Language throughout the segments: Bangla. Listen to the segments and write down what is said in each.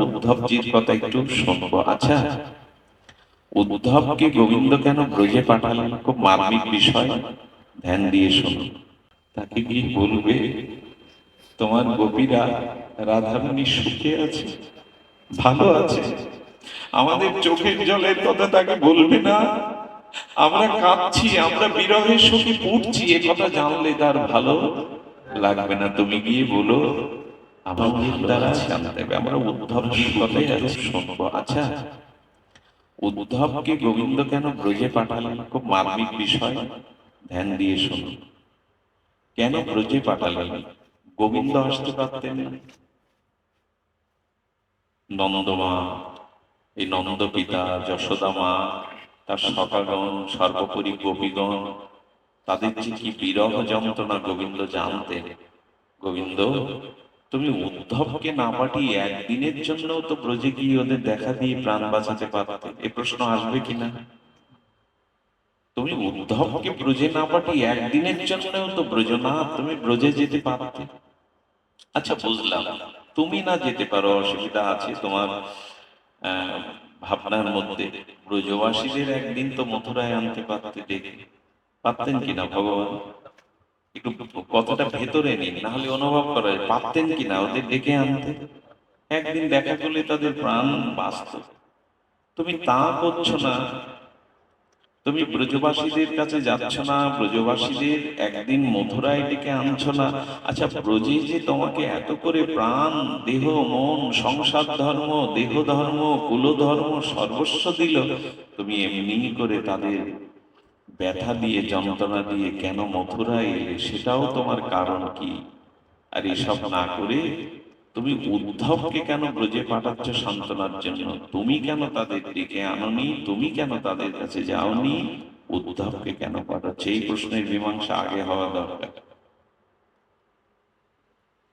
উদ্ধবজির কথা একটু শুনবো। আচ্ছা, উদ্ধবকে গোবিন্দ কেন ব্রজে পাঠালেন, খুব মার্মিক বিষয়, ধ্যান দিয়ে শুনুন। তাকে গিয়ে বলবে, তোমার গোপীরা রাধারানী সুখে আছে, ভালো আছে, আমাদের চোখের জলের কথা তাকে বলবে না। আমরা কাঁদছি, আমরা বিরহে সুখে পুড়ছি, এ কথা জানলে তার ভালো লাগবে না। তুমি গিয়ে বলো আমাদের দ্বারা জানতে হবে। আমরা উদ্ধবের কথাই আজ শুনবো। আচ্ছা, উদ্ধবকে গোবিন্দ কেন ব্রজে পাঠালেন, খুব মার্মিক বিষয়, ধ্যান দিয়ে শুনুন। কেন ব্রজে পাঠালেন? গোবিন্দ আসতে পারতেন না? নন্দমা, এই নন্দ পিতা, যশোদা মা, তার সখাগণ, সর্বোপরি গোপীগণ, তাদের যে কি বিরহ যন্ত্রণা গোবিন্দ জানতেন। গোবিন্দ, তুমি উদ্ধবকে না পাঠিয়ে একদিনের জন্য তো ব্রজে গিয়ে ওদের দেখা দিয়ে প্রাণ বাঁচাতে পারতে। এ প্রশ্ন আসবে কিনা? তুমি উদ্ধবকে ব্রজে না পাঠিয়ে একদিনের জন্যও তো ব্রজ না, তুমি ব্রজে যেতে পারতে। আচ্ছা, বুঝলাম তুমি না যেতে পারো, অসুবিধা আছে তোমার আহ, ভাবনার মধ্যে। ব্রজবাসীদের একদিন তো মথুরায় আনতে পারতে, ডেকে। পারতেন কিনা ভগবান? একটু কথাটা ভেতরে নিন, না হলে অনুভব করা যায়। পারতেন কিনা ওদের ডেকে আনতে? একদিন দেখা করলে তাদের প্রাণ বাঁচত। তুমি তা করছো না। তুমি ব্রজবাসীদের কাছে যাচ্ছ না, ব্রজবাসীদের একদিন মথুরায় ডেকে আনছো না। আচ্ছা, ব্রজে যে তোমাকে এত করে প্রাণ, দেহ, মন, সংসার ধর্ম, দেহ ধর্ম, কুল ধর্ম সর্বস্ব দিল, তুমি এমনি করে তাদের ব্যথা দিয়ে, যন্ত্রণা দিয়ে কেন মথুরায় এলে, সেটাও তোমার কারণ কি? আর এসব না করে তুমি উদ্ধবকে কেন ব্রজে পাঠাচ্ছ সান্ত্বনার জন্য? তুমি কেন তাদের ডেকে আনোনি? তুমি কেন তাদের কাছে যাওনি? উদ্ধবকে কেন পাঠাচ্ছ? এই প্রশ্নের মীমাংসা আগে হওয়া দরকার।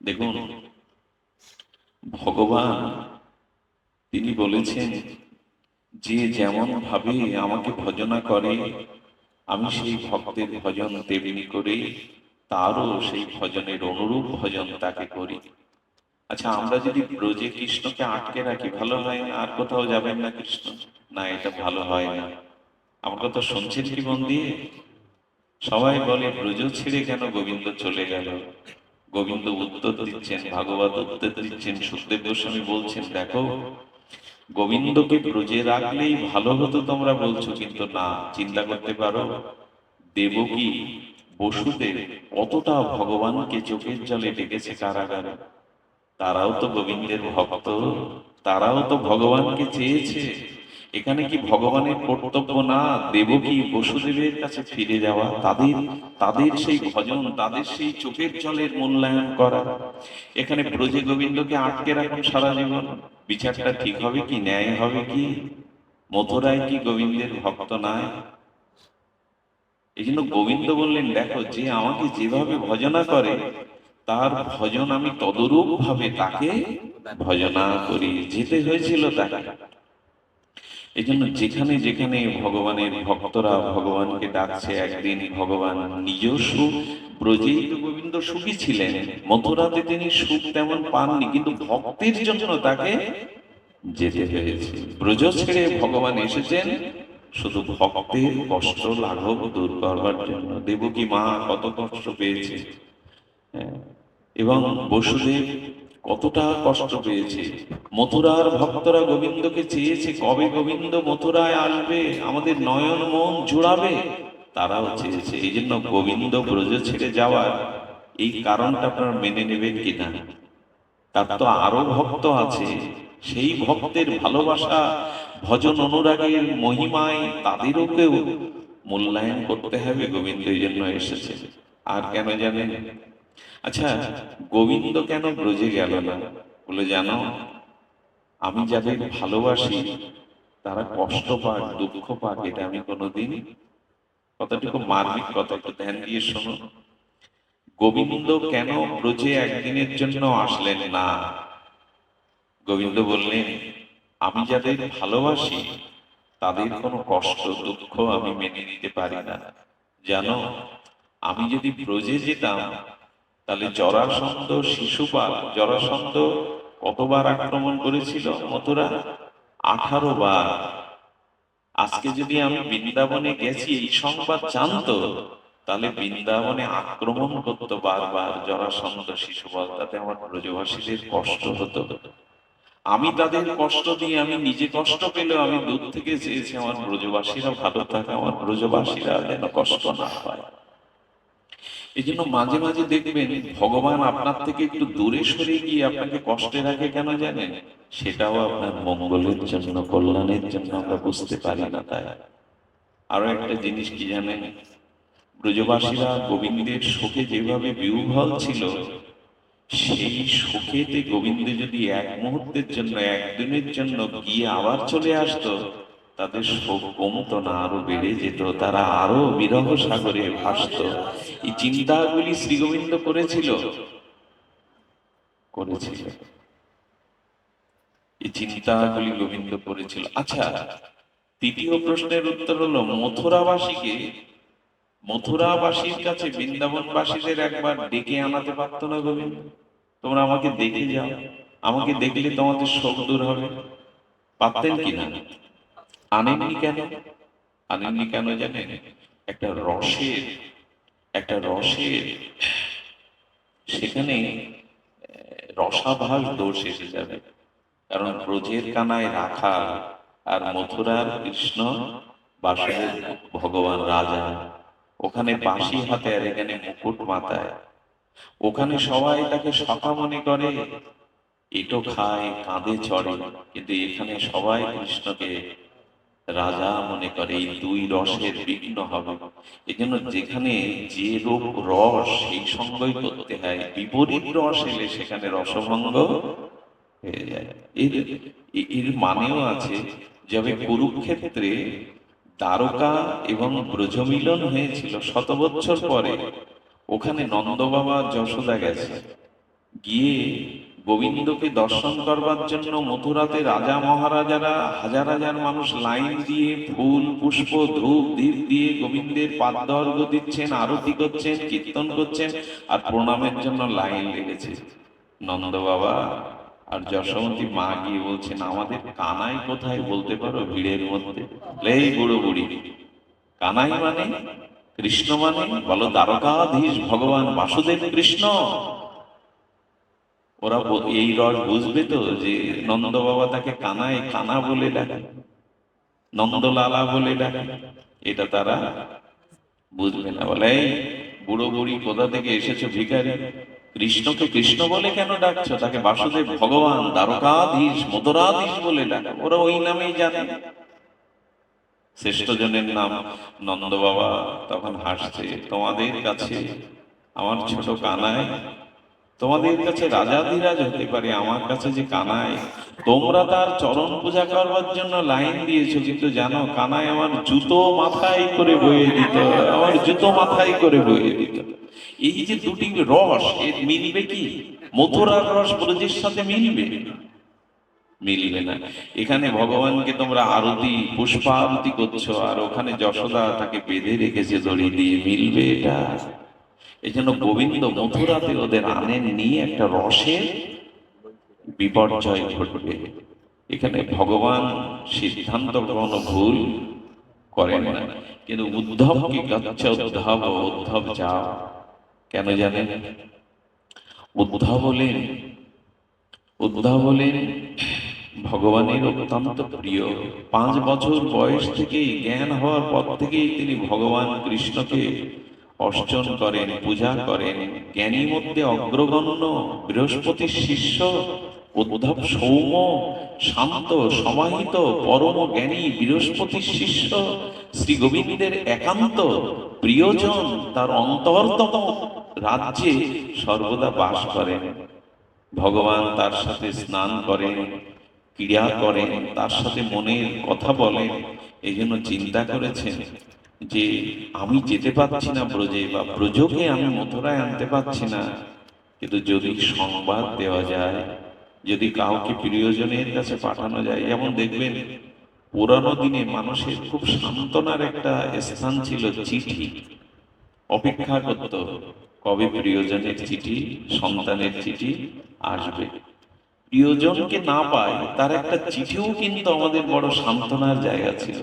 দেখুন, ভগবান তিনি বলেছেন যে যেমন ভাবে আমাকে ভজনা করে, আমি সেই ভক্তের ভজন তেমনি করে তারও সেই ভজনের অনুরূপ ভজন তাকে করি। আচ্ছা, আমরা যদি ব্রজে কৃষ্ণকে আটকে রাখি, ভালো হয় না? আর কোথাও যাবেন না কৃষ্ণ? না, এটা ভালো হয় না। আমার কথা শুনছেন কি মন দিয়ে? সবাই বলে ব্রজ ছেড়ে কেন গোবিন্দ চলে গেল। গোবিন্দ উত্তর দিচ্ছেন, ভাগবত উত্তর দিচ্ছেন। সুখদেব গোস্বামী বলছেন, দেখো, গোবিন্দকে ব্রজে রাখলেই ভালো হতো তোমরা বলছো, কিন্তু না, চিন্তা করতে পারো দেবকী, বসুদেব কতটা ভগবানকে চোখের জলে ডেকেছে কারাগারে। তারাও তো গোবিন্দের ভক্ত, তারাও তো ভগবানকে চেয়েছে। এখানে কি ভগবানের কর্তব্য না দেবকী বসুদেবের কাছে ফিরে যাওয়া, তাদের তাদের সেই ভজন, তাদের সেই চোখের জলের মূল্যায়ন করা? এখানে ব্রজে গোবিন্দকে আটকে রাখুন সারা জীবন, বিচারটা ঠিক হবে কি, ন্যায় হবে কি? মথুরায় কি গোবিন্দের ভক্ত নাই? এই জন্য গোবিন্দ বললেন, দেখো, যে আমাকে যেভাবে ভজনা করে তার ভজন আমি তদরূপ ভাবে তাকে ভজনা করি। যেতে হয়েছিল তাকে। এই জন্য যেখানে যেখানে ভগবানের ভক্তরা ভগবানকে ডাকছে, একদিন ভগবান নিজস্ব ব্রজেই তো গোবিন্দ সুখী ছিলেন, মথুরাতে তিনি সুখ তেমন পাননি, কিন্তু ভক্তের জন্য তাকে যেতে হয়েছে। ব্রজ ছেড়ে ভগবান এসেছেন শুধু ভক্তের কষ্ট লাঘব দূর করবার জন্য। দেবকী মা কত কষ্ট পেয়েছে, হ্যাঁ, এবং বসুদেব কতটা কষ্ট পেয়েছে। মথুরার ভক্তরা গোবিন্দকে চেয়েছে, কবে গোবিন্দ মথুরায় আসবে, আমাদের নয়ন মন জুড়াবে, তারাও চেয়েছে। এই জন্য গোবিন্দ ব্রজ ছেড়ে যাওয়ার এই কারণটা আপনারা মেনে নেবেন কিনা? তার তো আরো ভক্ত আছে, সেই ভক্তের ভালোবাসা, ভজন অনুরাগের মহিমায় তাদেরও কেউ মূল্যায়ন করতে হবে। গোবিন্দ এই জন্য এসেছে। আর কেন জানেন? আচ্ছা, গোবিন্দ কেন ব্রজে গেল না? বলে, জানো, আমি যাদের ভালোবাসি তারা কষ্ট পাক, দুঃখ পাক, এটা আমি কোনোদিন, কথাটুকু মার্মিক কথা, একটু ধ্যান দিয়ে শোনো। গোবিন্দ কেন ব্রজে একদিনের জন্য আসলেন না? গোবিন্দ বললেন, আমি যাদের ভালোবাসি তাদের কোনো কষ্ট দুঃখ আমি মেনে নিতে পারি না। জানো, আমি যদি ব্রজে যেতাম তাহলে জরাসন্ধ শিশুপাল, জরাসন্ধ কতবার আক্রমণ করেছিল মথুরা? 18 বার। আজকে যদি আমি বৃন্দাবনে গেছি এই সংবাদ জানতো, তাহলে বৃন্দাবনে আক্রমণ করতো বারবার জরাসন্ধ শিশুপাল, তাতে আমার ব্রজবাসীদের কষ্ট হতো। আমি তাদের কষ্ট দিয়ে আমি নিজে কষ্ট পেলেও আমি দূর থেকে চেয়েছি আমার ব্রজবাসীরা ভালো থাকে, আমার ব্রজবাসীরা যেন কষ্ট না পায়। এই জন্য মাঝে মাঝে দেখবেন ভগবান আপনার থেকে একটু দূরে সরে গিয়ে আপনাকে কষ্টে রাখে, কেন জানেন? সেটাও আপনার মঙ্গলের জন্য, কল্যাণের জন্য, আমরা বুঝতে পারি না তাই। আরো একটা জিনিস কি জানেন? ব্রজবাসীরা গোবিন্দের শোকে যেভাবে বিহ্বল ছিল, সেই শোকেতে গোবিন্দ যদি এক মুহূর্তের জন্য, একদিনের জন্য গিয়ে আবার চলে আসতো, তাদের শোক কমতো না, আরো বেড়ে যেত, তারা আরো বিরহ সাগরে ভাসতো। এই চিন্তাগুলি শ্রী গোবিন্দ করেছিল। এই চিন্তাগুলি গোবিন্দ করেছিল। আচ্ছা, তৃতীয় প্রশ্নের উত্তর হলো, মথুরাবাসীর কাছে বৃন্দাবনবাসীদের একবার ডেকে আনাতে পারতো না গোবিন্দ? তোমরা আমাকে দেখে যাও, আমাকে দেখলে তোমাদের শোক দূর হবে। পারতেন কিনা? আনেননি কেন? আনেননি কেন জানেন? একটা রসের একটা রসের সেখানে রসাভাস দোষ এসে যাবে। কারণ ব্রজের কানায় রাখাল আর মথুরার কৃষ্ণ, বাসুদেব ভগবান রাজা, ওখানে বাঁশি হাতে আর এখানে মুকুট মাথায়। ওখানে সবাই তাকে সখা মনে করে, এটো খায়, কাঁধে চড়ে, কিন্তু এখানে সবাই কৃষ্ণকে রাজা মনে করে। এই দুই রসের বিঘ্ন হবে। এই জন্য যেখানে যে রূপ রস, সেই সঙ্গই করতে হয়। বিপরীত রস এলে সেখানে রসভঙ্গ হয়ে যায়। এর এর মানেও আছে, যবে কুরুক্ষেত্রে দ্বারকা এবং ব্রজমিলন হয়েছিল 100 বছর পরে, ওখানে নন্দ বাবা যশোদা গেছে, গিয়ে গোবিন্দকে দর্শন করবার জন্য মথুরাতে রাজা মহারাজারা হাজার হাজার মানুষ লাইন দিয়ে ফুল পুষ্প ধূপ দীপ দিয়ে গোবিন্দের পাদর্ঘ দিচ্ছেন, আরতি করছেন, কীর্তন করছেন, আর প্রণামের জন্য লাইন লেগেছে। নন্দ বাবা আর যশোমতী মা গিয়ে বলছেন, আমাদের কানাই কোথায় বলতে পারো ভিড়ের মধ্যে? এই বুড়ো বুড়ি, কানাই মানে কৃষ্ণ মানে বলো, দ্বারকাধীশ ভগবান বাসুদেব কৃষ্ণ। ওরা এই রস বুঝবে তো, যে নন্দ বাবা তাকে কানাই, কানা বলে ডাকে, নন্দলালা বলে ডাকে, এটা তারা বুঝবে না। বলে, এই বুড়ো বুড়ি, কোথা থেকে এসেছো ভিখারি? কৃষ্ণকে কৃষ্ণ বলে কেন ডাকছো? তাকে বাসুদেব ভগবান, দ্বারকাধীশ, মথুরাধীশ বলে ডাকে। ওরা ওই নামেই জানে। শ্রেষ্ঠ জনের নাম নন্দ বাবা তখন হাসছে, তোমাদের কাছে আমার ছোট কানাই, তোমাদের কাছে রাজাধিরাজ হতে পারে, আমার কাছে যে কানাই। তোমরা তার চরণ পূজা করবার জন্য লাইন দিয়েছো, কিন্তু জানো কানাই আমার জুতো মাথায় করে বয়ে দিত, আমার জুতো মাথায় করে বয়ে দিত। এই যে দুটি রস, এর মিলবে কি? মথুরার রস ব্রজের সাথে মিলবে? মিলবে না। এখানে ভগবানকে তোমরা আরতি, পুষ্পারতি করছো, আর ওখানে যশোদা তাকে বেঁধে রেখেছে দড়ি দিয়ে, মিলবে এটা? এই জন্য গোবিন্দ মথুরাতে ওদের আনেন নিয়ে একটা রসের বিপর্যয় ঘটবে। এখানে ভগবান সিদ্ধান্ত কোনো ভুল করেন না। কিন্তু উদ্ধবকে গচ্ছ উদ্ধব, উদ্ধব যাও। কেন জানেন? উদ্ধব বলেন ভগবানের অত্যন্ত প্রিয়। 5 বছর বয়স থেকেই, জ্ঞান হওয়ার পর থেকেই তিনি ভগবান কৃষ্ণকে অর্চন করেন, পূজা করেন। জ্ঞানী মধ্যে অগ্রগণ্য বৃহস্পতির শিষ্য উদ্ধব, সৌম্য, শান্ত, সমাহিত, পরম জ্ঞানী বৃহস্পতির শিষ্য, শ্রী গোবিন্দের একান্ত প্রিয়জন, তার অন্তরতম রাজ্যে সর্বদা বাস করেন। ভগবান তার সাথে স্নান করেন, ক্রিয়া করেন, তার সাথে মনের কথা বলেন। এই জন্য চিন্তা করেছেন যে আমি যেতে পারছি না ব্রজে, বা ব্রজকে আমি মথুরায় আনতে পারছি না, কিন্তু যদি সংবাদ দেওয়া যায়, যদি কাউকে প্রিয়জনের কাছে পাঠানো যায়। যেমন দেখবেন পুরানো দিনে মানুষের খুব সান্ত্বনার একটা স্থান ছিল চিঠি। অপেক্ষা করত কবে প্রিয়জনের চিঠি, সন্তানের চিঠি আসবে। প্রিয়জনকে না পায় তার একটা চিঠিও কিন্তু আমাদের বড় সান্ত্বনার জায়গা ছিল।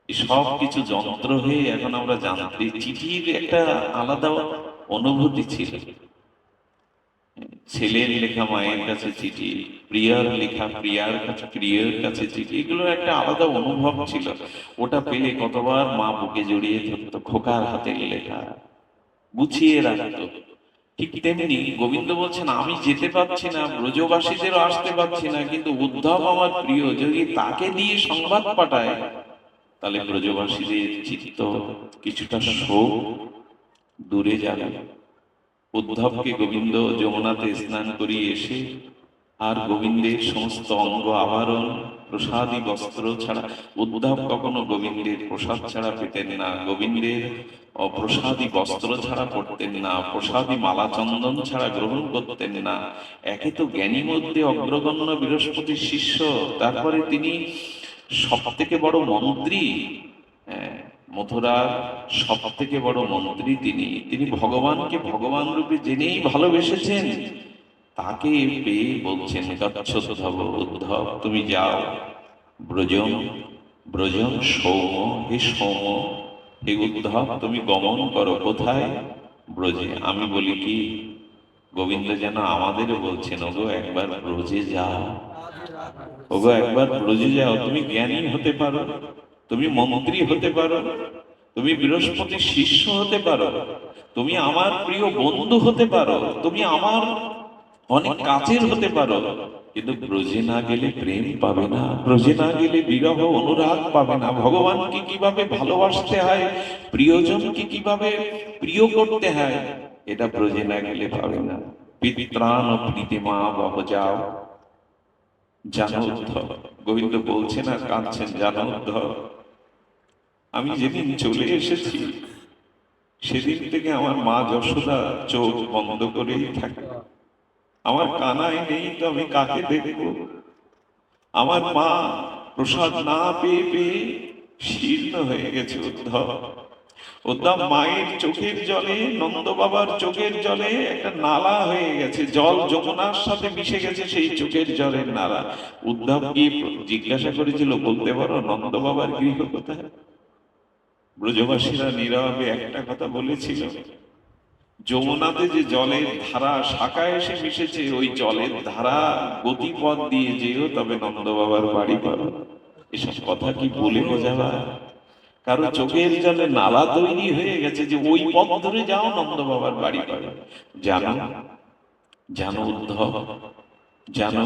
এই সব কিছু যন্ত্র হয়ে এখন আমরা জানতে, চিঠির একটা আলাদা অনুভূতি ছিল। ছেলের লেখা মায়ের কাছে চিঠি, প্রিয়ার লেখা প্রিয়ার কাছে প্রিয়ের কাছে চিঠি, এগুলোর একটা আলাদা অনুভব ছিল। ওটা পেলে কতবার মা বুকে জড়িয়ে ধরতো, খোকার হাতের লেখা গুছিয়ে রাখতো। ঠিক তেমনি গোবিন্দ বলছেন, আমি যেতে পারছি না, ব্রজবাসীদেরও আসতে পারছি না, কিন্তু উদ্ধব আমার প্রিয়, যদি তাকে দিয়ে সংবাদ পাঠায় তাহলে ব্রজবাসীদের চিত্ত কিছুটা শোক দূরে যাবে। উদ্ধবকে গোবিন্দ যমুনাতে স্নান করিয়ে এসে আর গোবিন্দের সমস্ত অঙ্গ আভরণ প্রসাদী বস্ত্র ছাড়া, উদ্ধব কখনো গোবিন্দের প্রসাদ ছাড়া পেতেন না, গোবিন্দের প্রসাদী বস্ত্র ছাড়া পড়তেন না, প্রসাদী মালা চন্দন ছাড়া গ্রহণ করতেন না। একে তো জ্ঞানী মধ্যে অগ্রগণ্য বৃহস্পতির শিষ্য, তারপরে তিনি সব থেকে বড় মন্ত্রী, মথুরার সব থেকে বড় মন্ত্রী তিনি। তিনি ভগবানকে ভগবান রূপে জেনেই ভালোবেসেছেন। তাকে পেয়ে বলছেন, গচ্ছোদ্ধব উদ্ধব, তুমি যাও ব্রজম, ব্রজম সৌম, হে সৌম, হে উদ্ধব তুমি গমন করো কোথায়? ব্রজে। আমি বলি কি, গোবিন্দ যেন আমাদেরও বলছেন, ওগো একবার ব্রজে যাও, ওগো একবার ব্রজে যাও। তুমি জ্ঞানী হতে পারো, তুমি মন্ত্রী হতে পারো, তুমি বৃহস্পতির শিষ্য হতে পারো, তুমি আমার প্রিয় বন্ধু হতে পারো, তুমি আমার অনেক কাছের হতে পারো, কিন্তু ব্রজে না গেলে প্রেম পাবে না, ব্রজে না গেলে বিরহ অনুরাগ পাবে না, ভগবানকে কিভাবে ভালোবাসতে হয়, প্রিয়জনকে কিভাবে প্রিয় করতে হয়, এটা ব্রজে না গেলে পাবে না। পিত্রাণ প্রীতিমা বহ যাও, জানো উদ্ধব। গোবিন্দ বলছেন আর কাঁদছেন, জানো উদ্ধব, আমি যেদিন চলে এসেছি সেদিন থেকে আমার মা যশোদা চোখ বন্ধ করেই থাকে। আমার কানাই নেই তো আমি কাকে দেখব? আমার মা প্রসাদ না পেয়ে পেয়ে শীর্ণ হয়ে গেছে উদ্ধব। উদ্ধব মায়ের চোখের জলে, নন্দ বাবার চোখের জলে একটা নালা হয়ে গেছে, জল যমুনার সাথে মিশে গেছে সেই চোখের জলের নালা। উদ্ধব গিয়ে জিজ্ঞাসা করেছিল, বলতে পারো নন্দ বাবার গৃহ কোথায়? ব্রজবাসীরা নীরবে একটা কথা বলেছিল, যমুনাতে যে জলের ধারা শাখায় এসে মিশেছে, ওই জলের ধারা গতিপথ দিয়ে যেও, তবে নন্দ বাবার বাড়ি পাবে। এসব কথা কি বলে বোঝাবা? কারো চোখের জলে নালা তৈরি হয়ে গেছে যে ওই পথ ধরে যাও, নন্দ বাবার বাড়ি পাবে। জানো, জানো উদ্ধব, জানো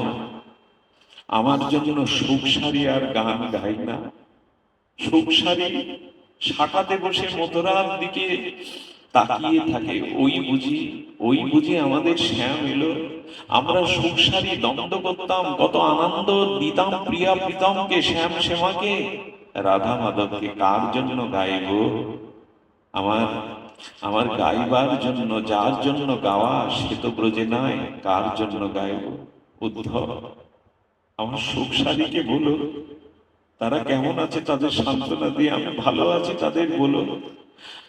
আমার জন্য সুখ সারি আর গান গাই না। সুখ সারি শাখাতে বসে মথুরার দিকে তাকিয়ে থাকে, ওই বুঝি, ওই বুঝি আমাদের শ্যাম এলো। আমরা সুখ সারি দ্বন্দ্ব করতাম, কত আনন্দ দিতাম প্রিয়া প্রীতমকে, শ্যাম শ্যামাকে, রাধা মাধবকে। কার জন্য গাইব? আমার আমার গাইবার জন্য, যার জন্য গাওয়া সে তো ব্রজে নাই, কার জন্য গাইব? উদ্ধব, আমার সুখ সারিকে বলো তারা কেমন আছে, তাদের সান্ত্বনা দিয়ে, আমি ভালো আছি তাদের বলো।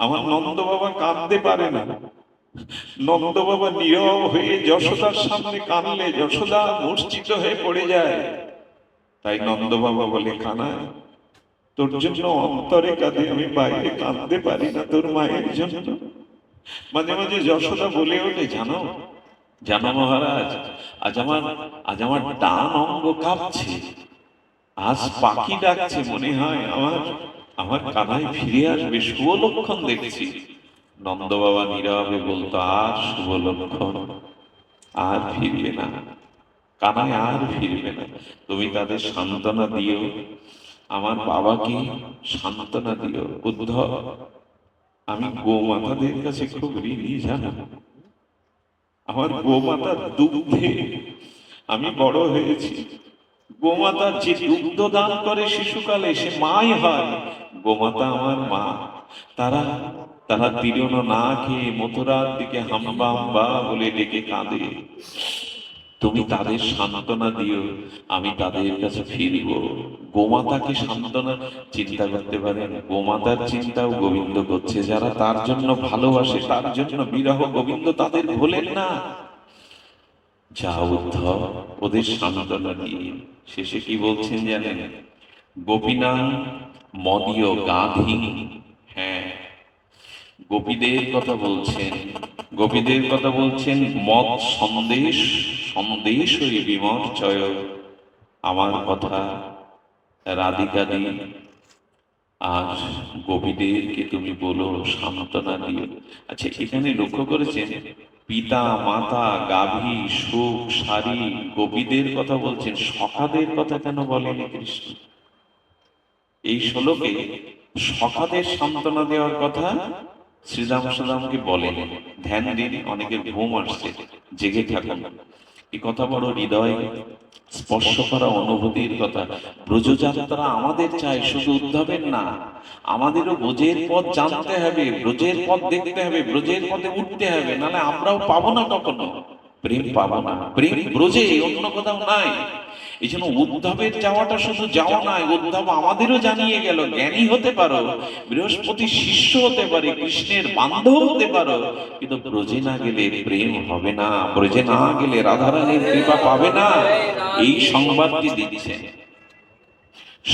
আমার নন্দ বাবা কাঁদতে পারে না, নন্দ বাবা নীরব হয়ে যশোদার সামনে কাঁদলে যশোদা মূর্ছিত হয়ে পড়ে যায়। তাই নন্দ বাবা বলে, কানাই তোর জন্য অন্তরে কাঁদে, আমি বাইরে কাঁদতে পারি না তোর মায়ের জন্য। মাঝে মাঝে যশোদা বলে ওঠে, জানো, জানো মহারাজ, আজ আমার ডান অঙ্গ কাঁপছে, আজ পাখি ডাকছে, মনে হয় আমার আমার কানাই ফিরে আসবে, শুভ লক্ষণ দেখছি। নন্দ বাবা নীরবে বলতো, আর শুভ লক্ষণ আর ফিরবে না, কানাই আর ফিরবে না। তুমি তাদের সান্ত্বনা দিও, আমার বাবাকে সান্ত্বনা দিও। উদ্ধব, আমি গোমাতাদের কাছে খুব ঋণী জানো। আমার গোমাতার দুগ্ধে আমি বড় হয়েছি। গোমাতা যে দুগ্ধ দান করে শিশুকালে, সে মাই হয়। গোমাতা আমার মা। তারা তারা তিরনো না খেয়ে মথুরার দিকে হাম্বা হাম্বা বলে ডেকে কাঁদে। তুমি তাদের সান্ত্বনা দিও, আমি তাদের কাছে ফিরব। গোমাতাকে সান্ত্বনা, চিন্তা করতে পারেন, গোমাতার চিন্তাও গোবিন্দ করছে। যারা তার জন্য ভালোবাসে, তার জন্য বিরহ, গোবিন্দ তাদের ভোলেন না। যা উদ্ধব, ওদের সান্ত্বনা দিয়ে শেষে কি বলছেন জানেন? গোপীনাং মদীয় গাধি। হ্যাঁ, গোপীদের কথা বলছেন, গোপীদের কথা বলছেন। মদ সন্দেশ সন্দেশ ওই বিমর্চয়, আমার কথা রাধিকাদি আর গোপীদেরকে তুমি বলো, সান্ত্বনা দিও। আচ্ছা, এখানে লক্ষ্য করেছেন পিতা মাতা গাভী সুখ সারি গোপীদের কথা বলছেন, সখাদের কথা কেন বলেনি কৃষ্ণ? এই শ্লোকে সখাদের সান্ত্বনা দেওয়ার কথা শ্রীরাম সুদামকে বলেন। ধ্যান দিন, অনেকের ঘুম আসছে, জেগে থাকুন। এই কথা বড় হৃদয় স্পর্শ করা অনুভূতির কথা। ব্রজযাত্রা আমাদের চাই, শুধু উদ্ধবের না, আমাদেরও ব্রজের পথ জানতে হবে, ব্রজের পথ দেখতে হবে, ব্রজের পথে উঠতে হবে, নাহলে আমরাও পাবো না, কখনো প্রেম পাবো না। প্রেম ব্রজে, অন্য কোথাও নাই। এই জন্য উদ্ধবের যাওয়াটা শুধু যাওয়া নয়, উদ্ধব আমাদেরও জানিয়ে গেল জ্ঞানী হতে পারো, বৃহস্পতির শিষ্য হতে পারে, কৃষ্ণের বান্ধব হতে পারো, কিন্তু ব্রজে না গেলে প্রেম হবে না, ব্রজে না গেলে রাধারানীর কৃপা পাবে না। এই সংবাদটি দিচ্ছেন।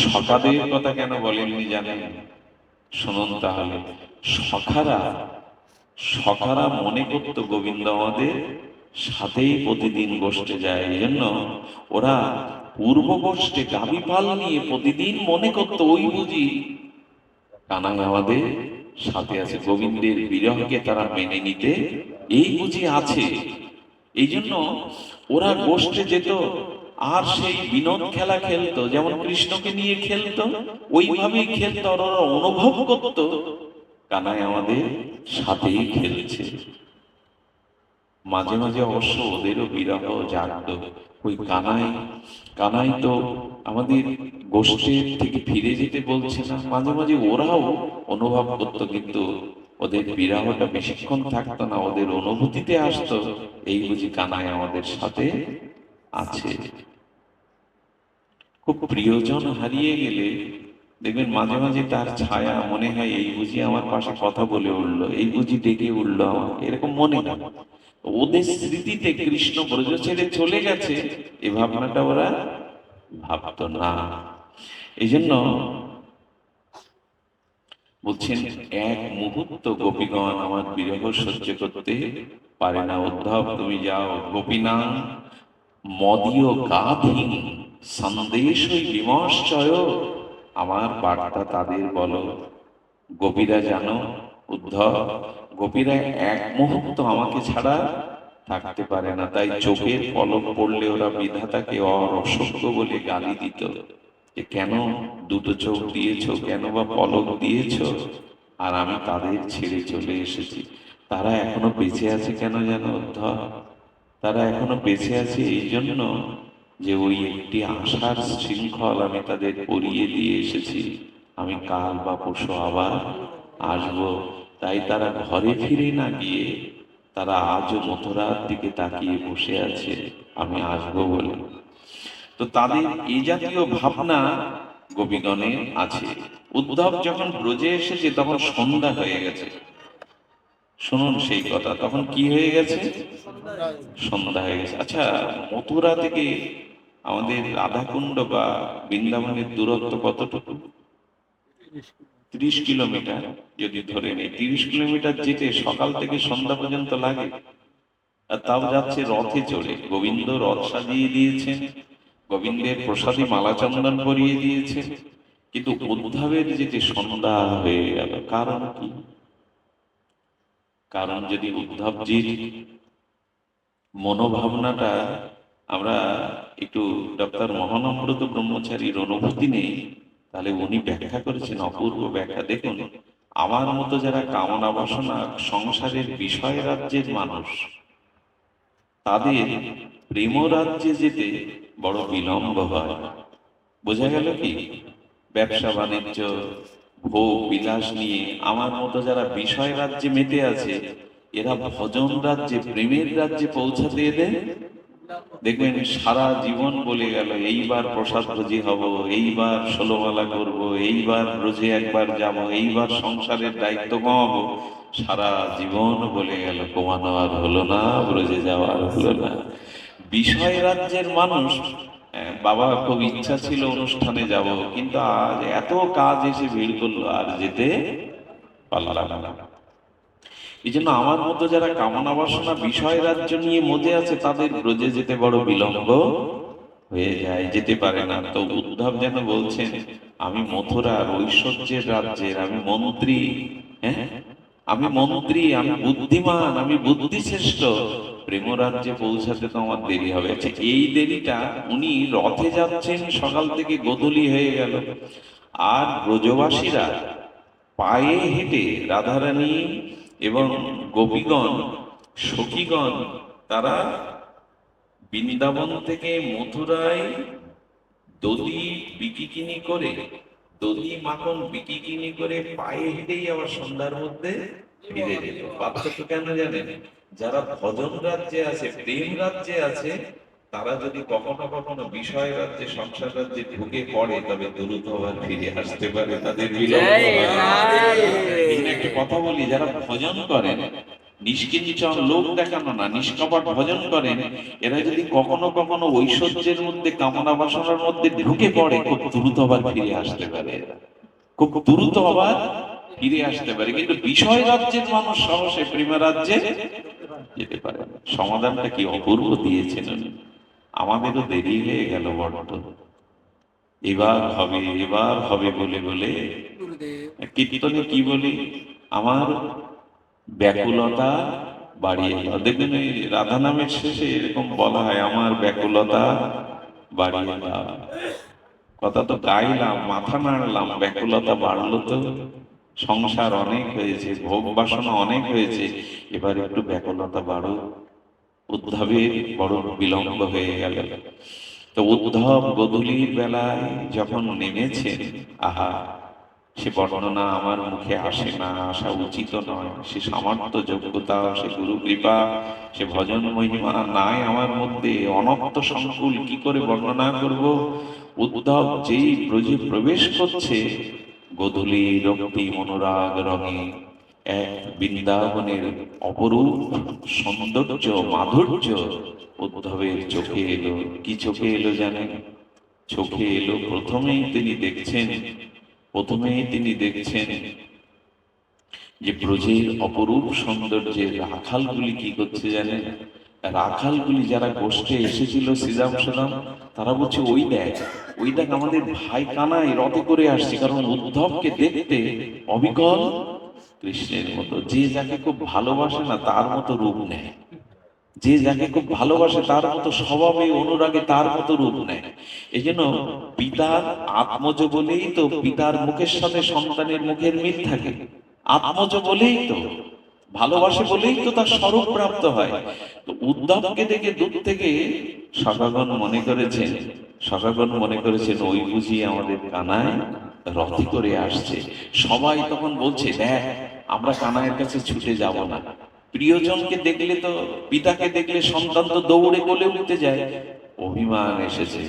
সখাদের কথা কেন বলেননি জানেন? শুনুন তাহলে। সখারা সখারা মনে করত গোবিন্দ আমাদের সাথেই প্রতিদিন গোষ্ঠে যায়, এই জন্য ওরা পূর্ব গোষ্ঠে গাভী পাল নিয়ে প্রতিদিন মনে করত ওই বুঝি কানাই আমাদের সাথে আছে, গোবিন্দের বিরহকে তারা মেনে নিতে এই বুঝি আছে। এই জন্য ওরা গোষ্ঠে যেত আর সেই বিনোদ খেলা খেলতো, যেমন কৃষ্ণকে নিয়ে খেলতো ওইভাবেই খেলতো, আর ওরা অনুভব করতো কানাই আমাদের সাথেই খেলছে। মাঝে মাঝে অবশ্য ওদেরও বিরহ জাগতো, ওই কানাই কানাই তো আমাদের গোষ্ঠীর থেকে ফিরে যেতে বলছে না। মাঝে মাঝে ওরাও অনুভব করতো, কিন্তু ওদের বিরহটা বেশিক্ষণ থাকতো না, ওদের অনুভূতিতে আসতো এই বুঝি কানাই আমাদের সাথে আছে। খুব প্রিয়জন হারিয়ে গেলে দেখবেন মাঝে মাঝে তার ছায়া মনে হয় এই বুঝি আমার পাশে কথা বলে উঠলো, এই বুঝি ডেকে উঠলো আমাকে, এরকম মনে হয়। ওদের স্মৃতিতে কৃষ্ণ ব্রজ ছেড়ে চলে গেছে, এই ভাবনাটা ওরা ভাবতো না। এই জন্য বলছেন এক মুহূর্ত গোপীগণ আমার বিরহ সহ্য করতে পারে না। উদ্ধব তুমি যাও, গোপীনাং মদীয় গাধীন সন্দেশই বিমর্ষয়, আমার বার্তা তাদের বলো। গোপীরা জানো উদ্ধব, গোপীরা এক মুহূর্ত আমাকে ছাড়া থাকতে পারে না, তাই চোখের পলক পড়লে ওরা বিধাতাকে অসভ্য বলে গালি দিত, যে কেন দুটো চোখ দিয়েছো, কেন বা পলক দিয়েছো, আর আমি তাদের ছেড়ে চলে এসেছি। তারা এখনো বেঁচে আছে কেন জানো উদ্ধব? তারা এখনো বেঁচে আছে এই জন্য যে ওই একটি আশার শৃঙ্খল আমি তাদের পরিয়ে দিয়ে এসেছি, আমি কাল বা পরশু আবার আসবো। তাই তারা ঘরে ফিরে না গিয়ে তারা আজও মথুরার দিকে তাকিয়ে বসে আছে আমি আসবো বলে। তো তাদের এই জাতীয় ভাবনা গোপীগণের আছে। উদ্ধব যখন ব্রজে এসেছে তখন সন্ধ্যা হয়ে গেছে। শুনুন সেই কথা, তখন কি হয়ে গেছে? সন্ধ্যা হয়ে গেছে। আচ্ছা, মথুরা থেকে আমাদের রাধাকুণ্ড বা বৃন্দাবনের দূরত্ব কতটুকু? 30 কিলোমিটার। যদি ধরে নেই 30 কিলোমিটার যেতে সকাল থেকে সন্ধ্যা পর্যন্ত লাগে, আর তাও যাচ্ছে রথে চড়ে। গোবিন্দ রথ সাজিয়ে দিয়েছেন, গোবিন্দের প্রসাদী মালা চন্দন পরিয়ে দিয়েছেন, কিন্তু উদ্ধবের যেতে সন্ধ্যা হয়ে গেল। কারণ কি? কারণ যদি উদ্ধবজির মনোভাবনাটা আমরা একটু ডক্টর মহানম্রত ব্রহ্মচারীর অনুভূতি নেই, তাহলে উনি ব্যাখ্যা করেছেন অপূর্ব ব্যাখ্যা। দেখুন, আমার মতো যারা কামনা বাসনা সংসারের বিষয় রাজ্যের মানুষ, তাদের প্রেম রাজ্যে যেতে বড় বিলম্ব হয়। বোঝা গেল কি? ব্যবসা বাণিজ্য ভোগ বিলাস নিয়ে আমার মতো যারা বিষয় রাজ্যে মেতে আছে, এরা ভজন রাজ্যে প্রেমের রাজ্যে পৌঁছাতে এদের দেখবেন সারা জীবন বলে গেল এইবার প্রসাদ ভোজি হব, এইবার ষোলমালা করব, এইবার ব্রজে একবার যাব, এইবার সংসারের দায়িত্ব কমাবো। সারা জীবন বলে গেল, কমানো আর হলো না, ব্রজে যাওয়া আর হলো না। বিষয় রাজ্যের মানুষ, বাবা খুব ইচ্ছা ছিল অনুষ্ঠানে যাব, কিন্তু আজ এত কাজ এসে ভিড় করলো আর যেতে পারলাম না। এই জন্য আমার মতো যারা কামনা বাসনা বিষয় রাজ্য নিয়ে মজে আছে, তাদের ব্রজে যেতে বড় বিলম্ব হয়ে যায়, যেতে পারে না। তো উদ্ধব যেন বলছেন, আমি মথুরার ঐশ্বর্যের রাজ্যের, আমি মন্ত্রী, হ্যাঁ আমি মন্ত্রী, আমি বুদ্ধিমান, আমি বুদ্ধিশ্রেষ্ঠ, প্রেম রাজ্যে পৌঁছাতে তো আমার দেরি হবে। আচ্ছা, এই দেরিটা, উনি রথে যাচ্ছেন সকাল থেকে গোধূলি হয়ে গেল, আর ব্রজবাসীরা পায়ে হেঁটে, রাধারানী এবং গোপীগণ, সখীগণ, তারা বৃন্দাবন থেকে মথুরায় দধি বিকিকিনি করে, দধি মাখন বিকিকিনি করে পায়ে হেঁটেই আবার সন্ধ্যার মধ্যে ফিরে যেত। পার্থক্য কেন জানেন? যারা ভজন রাজ্যে আছে, প্রেম রাজ্যে আছে, তারা যদি কখনো কখনো বিষয় রাজ্যে, সংসার রাজ্যে ঢুকে পড়ে, তবে দ্রুত আবার ফিরে আসতে পারে, তাদের বিলম্ব হয় না। এই জন্য একটা কথা বলি, যারা ভজন করেন, নিষ্কিঞ্চন লোক দেখানো না, নিষ্কপট ভজন করেন, এরা যদি কখনো কখনো ঐশ্বর্যের মধ্যে, কামনা বাসনার মধ্যে ঢুকে পড়ে, খুব দ্রুত আবার ফিরে আসতে পারে, খুব দ্রুত আবার ফিরে আসতে পারে। কিন্তু বিষয় রাজ্যের মানুষ সহসে প্রেম রাজ্যে যেতে পারে না। সমাধানটা কি অপূর্ব দিয়েছেন উনি। আমাদেরও দেরি হয়ে গেল বড্ড। এবার হবে, এবার হবে বলে বলে কীর্তনে কি বলি, আমার ব্যাকুলতা বাড়িয়ে দাও। দেখবেন এই রাধা নামের শেষে এরকম বলা হয়, আমার ব্যাকুলতা বাড়িয়ে দাও। কথা তো গাইলাম, মাথা নাড়লাম, ব্যাকুলতা বাড়লো তো। সংসার অনেক হয়েছে, ভোগ বাসনা অনেক হয়েছে, এবার একটু ব্যাকুলতা বাড়ো। উদ্ধবের বড় বিলম্ব হয়ে গেল। তো উদ্ধব গোধূলির বেলায় যখন নেমেছেন, আহা, সে বর্ণনা আমার মুখে আসে না, আসা উচিত নয়। সে সামর্থ্য, যোগ্যতা, সে গুরু কৃপা, সে ভজন মহিমা নাই আমার মধ্যে, অনন্ত সংকুল কি করে বর্ণনা করব। উদ্ধব যেই ব্রজে প্রবেশ করছে, গোধূলি রক্তি মনোরাগ রঙে এক বৃন্দাবনের অপরূপ সৌন্দর্য, মাধুর্য উদ্ধবের চোখে এলো। কি চোখে এলো জানেন? চোখে এলো, প্রথমেই তিনি দেখছেন যে ব্রজের অপরূপ সৌন্দর্যের রাখালগুলি কি করছে জানেন? রাখালগুলি যারা গোষ্ঠে এসেছিল শ্রীরাম সুদাম, তারা বলছে, ওই দেখ, ওই দেখ, আমাদের ভাই কানাই রথে করে আসছে। কারণ উদ্ধবকে দেখতে অবিকল কৃষ্ণের মতো। যে যাকে খুব ভালোবাসে না, তার মতো রূপ নেয়। যে যাকে খুব ভালোবাসে, তার মতো স্বভাবে, অনুরাগে তার মতো রূপ নেয়। এই জন্য পিতার আত্মজ বলেই তো পিতার মুখের সাথে সন্তানের মুখের মিল থাকে। আত্মজ বলেই তো, ভালোবাসে বলেই তো তার স্বরূপ প্রাপ্ত হয়। তো উদ্ধবকে দেখে দূর থেকে সখাগণ মনে করেছেন ওই বুঝি আমাদের কানাই রথে করে আসছে। সবাই তখন বলছে, দেখ, আমরা কানাইয়ের কাছে ছুটে যাব না। প্রিয়জনকে দেখলে তো, পিতাকে দেখলে সন্তান তো দৌড়ে কোলে উঠতে যায়। অভিমান এসেছে,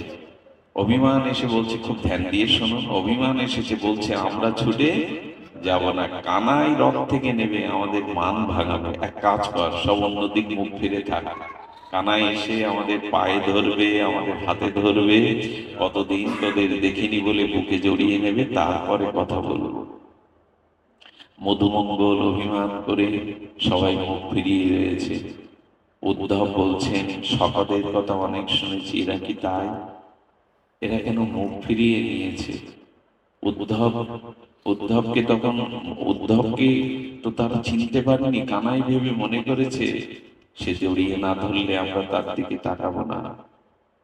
অভিমান এসে বলছে, খুব ধ্যান দিয়ে শুনুন, অভিমান এসেছে, বলছে আমরা ছুটে যাব না। কানাই রথ থেকে নেবে আমাদের মান ভাঙাবে। এক কাজ কর, সব অন্যদিক মুখ ফিরে থাক। কানাই এসে আমাদের পায়ে ধরবে, আমাদের হাতে ধরবে, কতদিন তোদের দেখিনি বলে বুকে জড়িয়ে নেবে, তারপরে কথা বলবো। মধুমঙ্গল অভিমান করে সবাই মুখ ফিরিয়ে রয়েছে। উদ্ধব বলছেন, সকলের কথা অনেক শুনেছি, এরা কি তাই? এরা কেন মুখ ফিরিয়ে নিয়েছে? উদ্ধব উদ্ধবকে তখন উদ্ধবকে তো তারা চিনতে পারেনি। কানাই ভেবে মনে করেছে, সে জড়িয়ে না ধরলে আমরা তার দিকে তাকাবো না।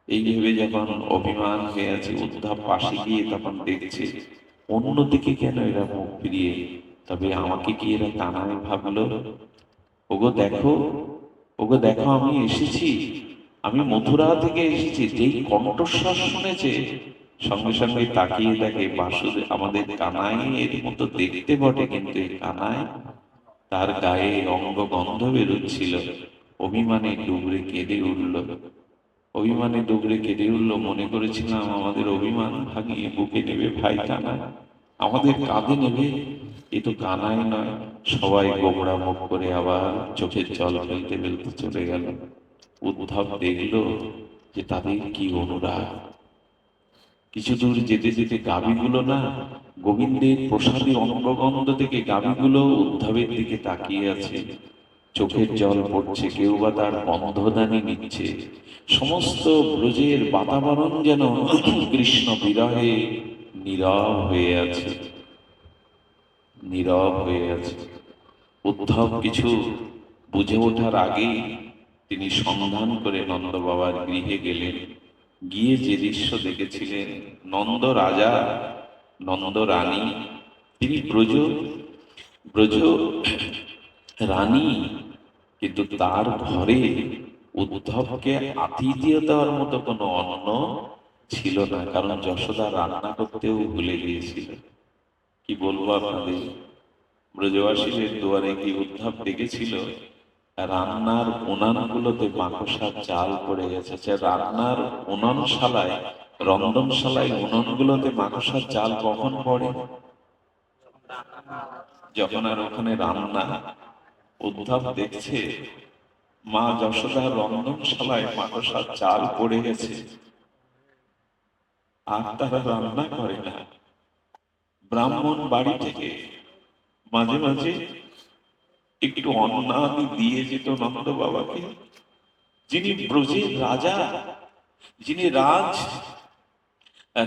এই ভেবে যখন অভিমান হয়ে আছে, উদ্ধব পাশে গিয়ে তখন দেখছে অন্যদিকে কেন এরা মুখ ফিরিয়ে। তবে আমাকে কি এরা কানাই ভাবলো? ওগো দেখো, ওগো দেখো, আমি এসেছি, আমি মথুরা থেকে এসেছি। যেই কণ্ঠস্বর শুনেছে, সঙ্গে সঙ্গে তাকিয়ে দেখে বাসুদেব, আমাদের কানাই এর মতো দেখতে বটে, কিন্তু এই কানাই, তার গায়ে অঙ্গ গন্ধ বেরোচ্ছিল। অভিমানে ডুবরে কেঁদে উঠল, অভিমানে ডুবরে কেঁদে উঠল। মনে করেছিলাম আমাদের অভিমান ভাঙিয়ে বুকে নেবে ভাই কানাই, আমাদের কাঁধে নেবে। এ তো কানাই নয়। সবাই গোমড়া মুখ করে আবার চোখের জল ফেলতে ফেলতে চলে গেল। উদ্ধব দেখল যে তাদের কি অনুরাগ। কিছু দূর যেতে যেতে গাভীগুলো না গোবিন্দের প্রসাদী অঙ্গগন্ধ থেকে গাভীগুলো উদ্ধবের দিকে তাকিয়ে আছে, চোখের জল পড়ছে, কেউ বা তার গন্ধদানি নিচ্ছে। সমস্ত ব্রজের বাতাবরণ যেন কৃষ্ণ বিরহে নীরব হয়ে আছে, নীরব হয়ে আছে। উদ্ধব কিছু বুঝে ওঠার আগেই তিনি সন্ধান করে নন্দ বাবার গৃহে গেলেন। গিয়ে যে দৃশ্য দেখেছিলেন, নন্দ রাজা, নন্দ রানী, তিনি ব্রজ ব্রজ রানী, কিন্তু তার ঘরে উদ্ধবকে আতিথেয়তার মতো কোনো অন্ন ছিল না, কারণ যশোদা রান্না করতেও ভুলে গিয়েছিল। কি বলবো আপনাদের, ব্রজবাসীদের দুয়ারে কি উদ্ধব দেখেছিল রান্নার উনানগুলোতে মাকড়সার জাল পড়ে গেছে। যে রান্নার উননশালায়, রন্ধনশালায় উননগুলোতে মাকড়সার জাল কখন পড়ে? যখন আর ওখানে রান্না। উদ্ধব দেখছে মা যশোদার রন্ধনশালায় মাকড়সার জাল পড়ে গেছে, আর তারা রান্না করে না। ব্রাহ্মণ বাড়ি থেকে মাঝে মাঝে একটু অন্নাদি দিয়ে যেত নন্দ বাবাকে। যিনি ব্রজের রাজা, যিনি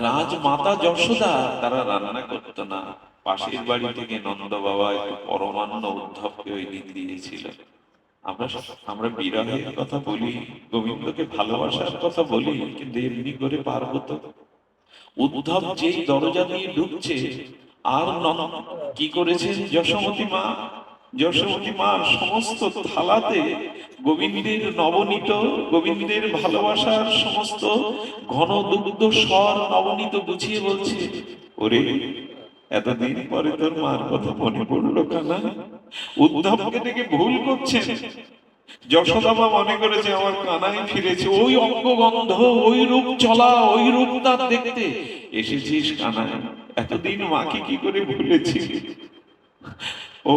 রাজমাতা যশোদা, তারা রান্না করত না। পাশের বাড়ি থেকে নন্দ বাবা একটু পরমান্ন উদ্ধবকে ওই দিন দিয়েছিল। আমরা আমরা বিরহের কথা বলি, গোবিন্দকে ভালোবাসার কথা বলি, কিন্তু এমনি করে পারবো তো? উদ্ধব যেই দরজা দিয়ে ঢুকছে, আর কি করেছেন যশোমতী মা? যশোমতী মা সমস্ত থালাতে গোবিন্দের নবনীত, গোবিন্দের ভালোবাসার সমস্ত ঘন দুগ্ধ স্বর নবনীত গুছিয়ে বলছে, ওরে এতদিন পরে তোর মার কথা মনে পড়লো কানা। উদ্ধবকে দেখে ভুল করছেন। যশোদামা মনে করেছে আমার কানাই ফিরেছে, ওই অঙ্গগন্ধ, ওই রূপ চলা, ওই রূপ তার দেখতে এসেছিস কানাই। এতদিন মাকে কি করে ভুলেছি? ও,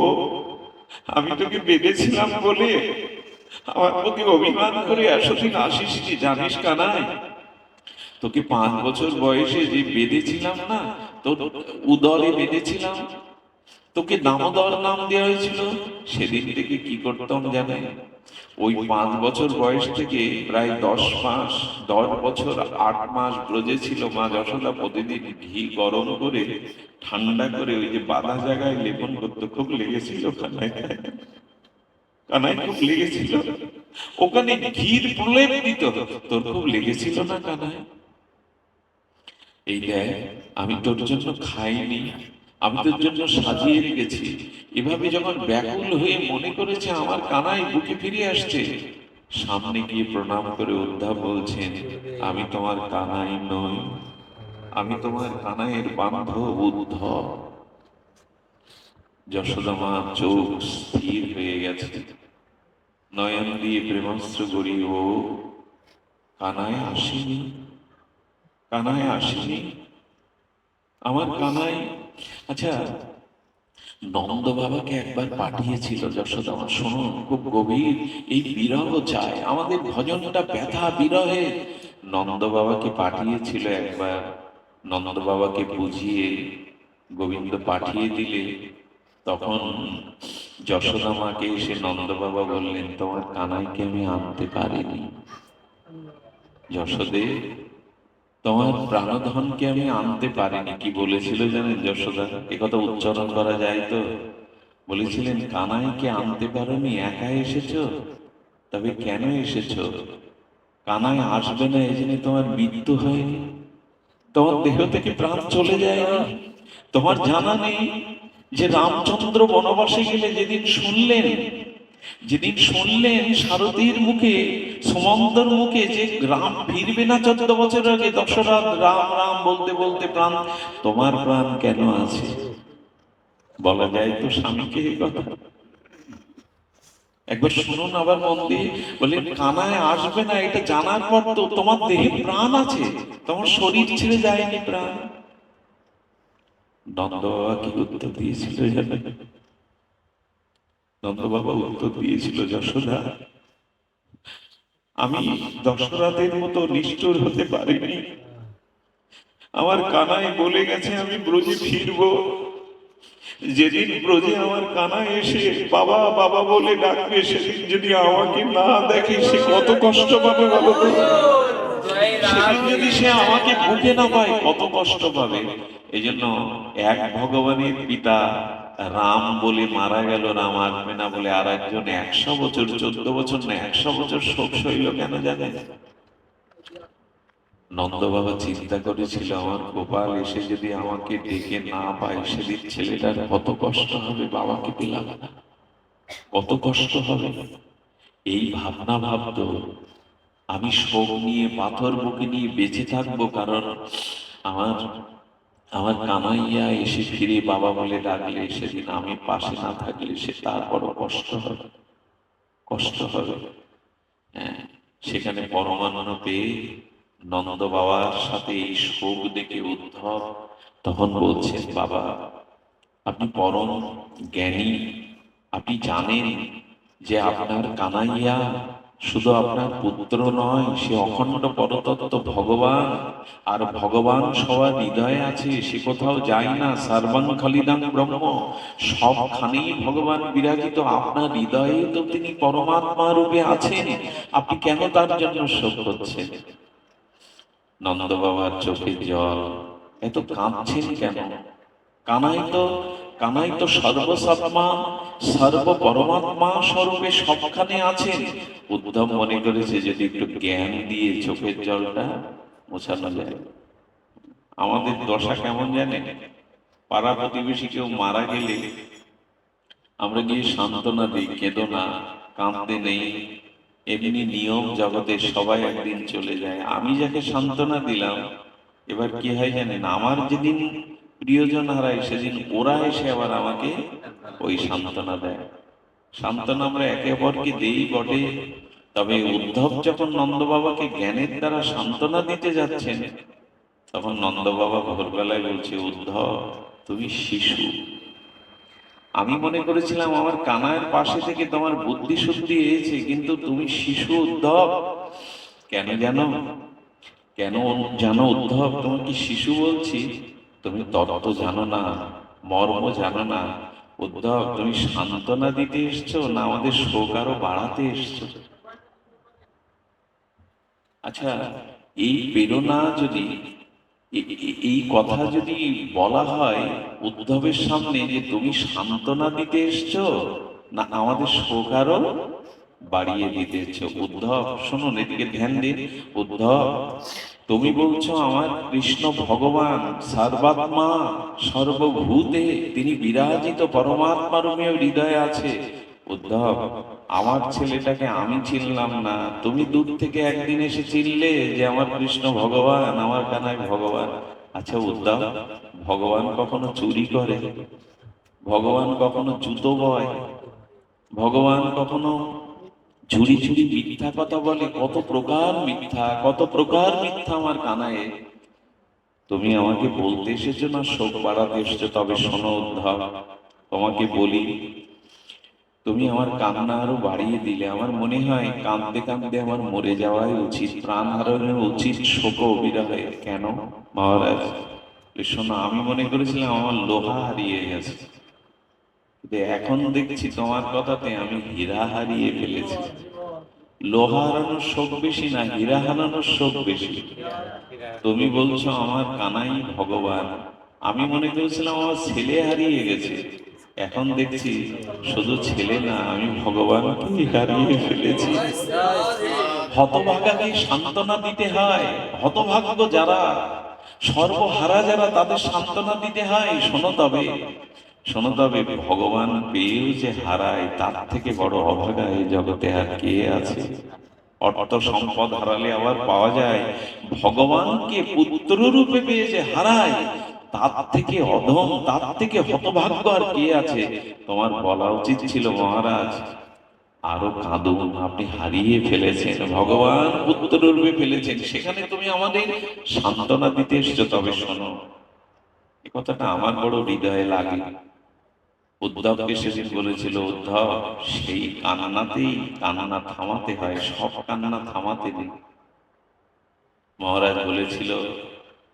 আমি তোকে বেঁধেছিলাম বলে আমার প্রতি অভিমান করে এতদিন আসিস নি, জানিস কানাই? তোকে 5 বছর বয়সে যে বেঁধেছিলাম না, তোর উদরে বেঁধেছিলাম, তোকে দামোদর নাম দেওয়া হয়েছিল। সেদিন থেকে কি করতাম জানে? ওই 5 বছর বয়স থেকে প্রায় 10 মাস, 10 বছর 8 মাস ব্রজে ছিল মা যশোদা। প্রতিদিন ঘি গরম করে ঠান্ডা করে ওই যে বাঁধা জায়গায় লেপন করতো। খুব লেগেছিল কানাই, কানাই খুব লেগেছিল। ওখানে ঘির প্রলেপ দিত, তোর খুব লেগেছিল না কানাই? এই দেখ, আমি তোর জন্য খাইনি, আমি তোর জন্য সাজিয়ে রেখেছি। এভাবে যখন ব্যাকুল হয়ে মনে করেছে আমার কানাই বুকে ফিরে আসছে, সামনে গিয়ে প্রণাম করে উদ্ধব বলছেন, আমি তোমার কানাই নই, আমি তোমার কানাইয়ের বান্ধব উদ্ধব। যশোদা মা চোখ স্থির হয়ে গেছে, নয়ন দিয়ে প্রেমাস্ত্র গড়িয়ে, ও কানাই আসেনি, কানাই আসেনি, আমার কানাই। আচ্ছা, নন্দ বাবাকে একবার পাঠিয়েছিল যশোদা মা, শুনুন খুব গভীর এই বিরহ চায়, আমাদের ভজনটা ব্যথা বিরহে। নন্দ বাবাকে পাঠিয়েছিল একবার, নন্দ বাবাকে বুঝিয়ে গোবিন্দ পাঠিয়ে দিলে, তখন যশোদা মাকে এসে নন্দ বাবা বললেন, তোমার কানাইকে আমি আনতে পারিনি যশোদে, তোমার প্রাণধনকে আমি আনতে পারিনি। কি বলেছিল জানেন যশোদা? একথা উচ্চারণ করা যায় তো? বলেছিলেন, কানাইকে আনতে পারোনি, একা এসেছো, তবে কেন এসেছো? কানাই আসবে না এই জন্য তোমার মৃত্যু হয়নি, তোমার দেহ থেকে প্রাণ চলে যায়নি। তোমার জানা নেই যে রামচন্দ্র বনবাসে গেলে যেদিন শুনলেন সারথীর মুখে, সুমন্তর মুখে, যে রাম ফিরবে না 14 বছর আগে, দশরথ রাম রাম বলতে বলতে প্রাণ, তোমার প্রাণ কেন আছে? বলা যায় তো স্বামীকে এই কথা? একবার শুনুন আবার মন দিয়ে। বলে কানায় আসবে না এটা জানার পর তো তোমার দেহে প্রাণ আছে, তোমার শরীর ছেড়ে যায়নি প্রাণ। নন্দ বাবা কি উত্তর দিয়েছিল জানেন? নন্দ বাবা উত্তর দিয়েছিল, যশোদা আমি দশরথের মতো নিষ্ঠুর হতে পারিনি। আমার কানাই বলে গেছে আমি ব্রজে ফিরবো। যেদিন ব্রজে আমার কানাই এসে বাবা বাবা বলে ডাকবে, সেদিন যদি আমাকে না দেখে সে কত কষ্ট পাবে বলো তো। সেদিন যদি সে আমাকে বুকে না পায় কত কষ্ট পাবে। এই জন্য এক ভগবানের পিতা রাম বলে মারা গেল, রাম আসবে না বলে, আর একজন 100 বছর, 14 বছর না 100 বছর শোক সইল কেন জানেন? নন্দ বাবা চিন্তা করেছিল আমার গোপাল এসে যদি আমাকে ডেকে না পায়, সেদিন ছেলেটার কত কষ্ট হবে, বাবাকে পেলাম না, কত কষ্ট হবে। এই ভাবনা ভাবতো আমি শোক নিয়ে, পাথর বুকে নিয়ে বেঁচে থাকবো, কারণ আমার আমার কানাইয়া এসে ফিরে বাবা বলে ডাকলে, সেদিন আমি পাশে না থাকলে সে তার বড় কষ্ট হবে, কষ্ট হবে। হ্যাঁ, সেখানে পরমানন্দ পেয়ে নন্দ বাবার সাথে এই শোক দেখে উদ্ধব তখন বলছেন, বাবা আপনি পরম জ্ঞানী, আপনি জানেন যে আপনার কানাইয়া শুধু আপনার পুত্র নয়, সে অখণ্ড পরতত্ত্ব ভগবান। আর ভগবান সবার হৃদয়ে আছে, সে কোথাও যায় না। সর্বং খলিদং ব্রহ্ম, সবখানেই ভগবান বিরাজিত। আপনার হৃদয়ে তো তিনি পরমাত্মা রূপে আছেন, আপনি কেন তার জন্য শোক করছেন? নন্দ বাবার চোখে জল, এত কাঁদছেন কেন? কানাই তো কানাই তো সর্বসত্মা, সর্ব পরমাত্মা স্বরূপে সবখানে আছেন। উদ্ধব মনে করেছে যদি একটু জ্ঞান দিয়ে চোখের জলটা মোছানো যায়। আমাদের দশা কেমন জানে? পাড়া প্রতিবেশী কেউ মারা গেলে আমরা গিয়ে সান্ত্বনা দিই, কেঁদো না, কাঁদতে নেই। এমনি নিয়ম জগতে, সবাই একদিন চলে যায়। আমি যাকে সান্ত্বনা দিলাম, এবার কি হয় জানেন? আমার যেদিন প্রিয়জন হারায়, সেদিন ওরা এসে আবার আমাকে ওই সান্ত্বনা দেয়। সান্ত্বনা আমরা একে অপরকে দেই বটে, তবে উদ্ধব যখন নন্দ বাবাকে জ্ঞানের দ্বারা সান্ত্বনা দিতে যাচ্ছেন, তখন নন্দ বাবা ভোরবেলায় বলছে, উদ্ধব তুমি শিশু। আমি মনে করেছিলাম আমার কানাইয়ের পাশে থেকে তোমার বুদ্ধি শুদ্ধি হয়েছে, কিন্তু তুমি শিশু উদ্ধব। কেন জানো? কেন জানো উদ্ধব? তোমাকে শিশু বলছি, তুমি তত্ত্ব জানো না, মর্ম জানো না। উদ্ধব তুমি সান্ত্বনা দিতে এসছো না আমাদের শোক আরো বাড়াতে এসছো? আচ্ছা, এই প্রেরণা যদি, এই কথা যদি বলা হয় উদ্ধবের সামনে যে তুমি সান্ত্বনা দিতে এসছো না আমাদের শোক আরো বাড়িয়ে দিতে এসছো? উদ্ধব শুনুন, এদিকে ধ্যান দিন। উদ্ধব তুমি বলছো আমার কৃষ্ণ ভগবান সর্বাত্মা, সর্বভূতে তিনি বিরাজিত, পরমাত্মা রূপে হৃদয়ে আছে। উদ্ধব আমার ছেলেটাকে আমি চিনলাম না, তুমি দূর থেকে একদিন এসে চিনলে যে আমার কৃষ্ণ ভগবান, আমার কানাই ভগবান। আচ্ছা উদ্ধব, ভগবান কখনো চুরি করে? ভগবান কখনো জুতো বয়? ভগবান কখনো ঝুড়ি ঝুড়ি মিথ্যা কথা বলে? কত প্রকার মিথ্যা, কত প্রকার মিথ্যা আমার কানায়ে। তুমি আমাকে বলতে এসেছো না শোক বাড়াতে এসেছো? তবে শোনো উদ্ধব, তোমাকে বলি, তুমি আমার কান্না আরো বাড়িয়ে দিলে। আমার মনে হয় কাঁদতে কাঁদতে আমার মরে যাওয়াই উচিত, প্রাণ হারানো উচিত শোক বিরহে। কেন মহারাজ? শোনো, আমি মনে করেছিলাম আমার লোহা হারিয়ে গেছে, কিন্তু এখন দেখছি তোমার কথাতে আমি হীরা হারিয়ে ফেলেছি। লোহা হারানোর শোক বেশি না হীরা হারানোর শোক বেশি? তুমি বলছো আমার কানাই ভগবান, আমি মনে করেছিলাম আমার ছেলে হারিয়ে গেছে। এখন দেখছি শুধু ছেলে না, আমি ভগবানকে হারিয়ে ফেলেছি। হতভাগাকে সান্ত্বনা দিতে হয়। হতভাগ্য যারা, সর্বহারা যারা, তাদের সান্ত্বনা দিতে হয়। শোনো তবে, শোনো তবে, ভগবান পেয়েও যে হারায়, তার থেকে বড় অভাগা এই জগতে আর কে আছে? অর্থ সম্পদ হারালে আবার পাওয়া যায়, ভগবানকে পুত্র রূপে পেয়ে যে হারায়, তার থেকে অধম, তার থেকে হতভাগ্য আর কে আছে? তোমার বলা উচিত ছিল মহারাজ, আরো কাঁদুন, আপনি হারিয়ে ফেলেছেন, ভগবান পুত্র রূপে ফেলেছেন, সেখানে তুমি আমাদের সান্ত্বনা দিতে এসছো। তবে শোনো, এ কথাটা আমার বড় হৃদয়ে লাগে। উদ্ধবকে সেদিন বলেছিল, উদ্ধব সেই কান্নাতেই কান্না থামাতে হয়, সব কান্না থামাতে নেই। মহারাজ বলেছিল,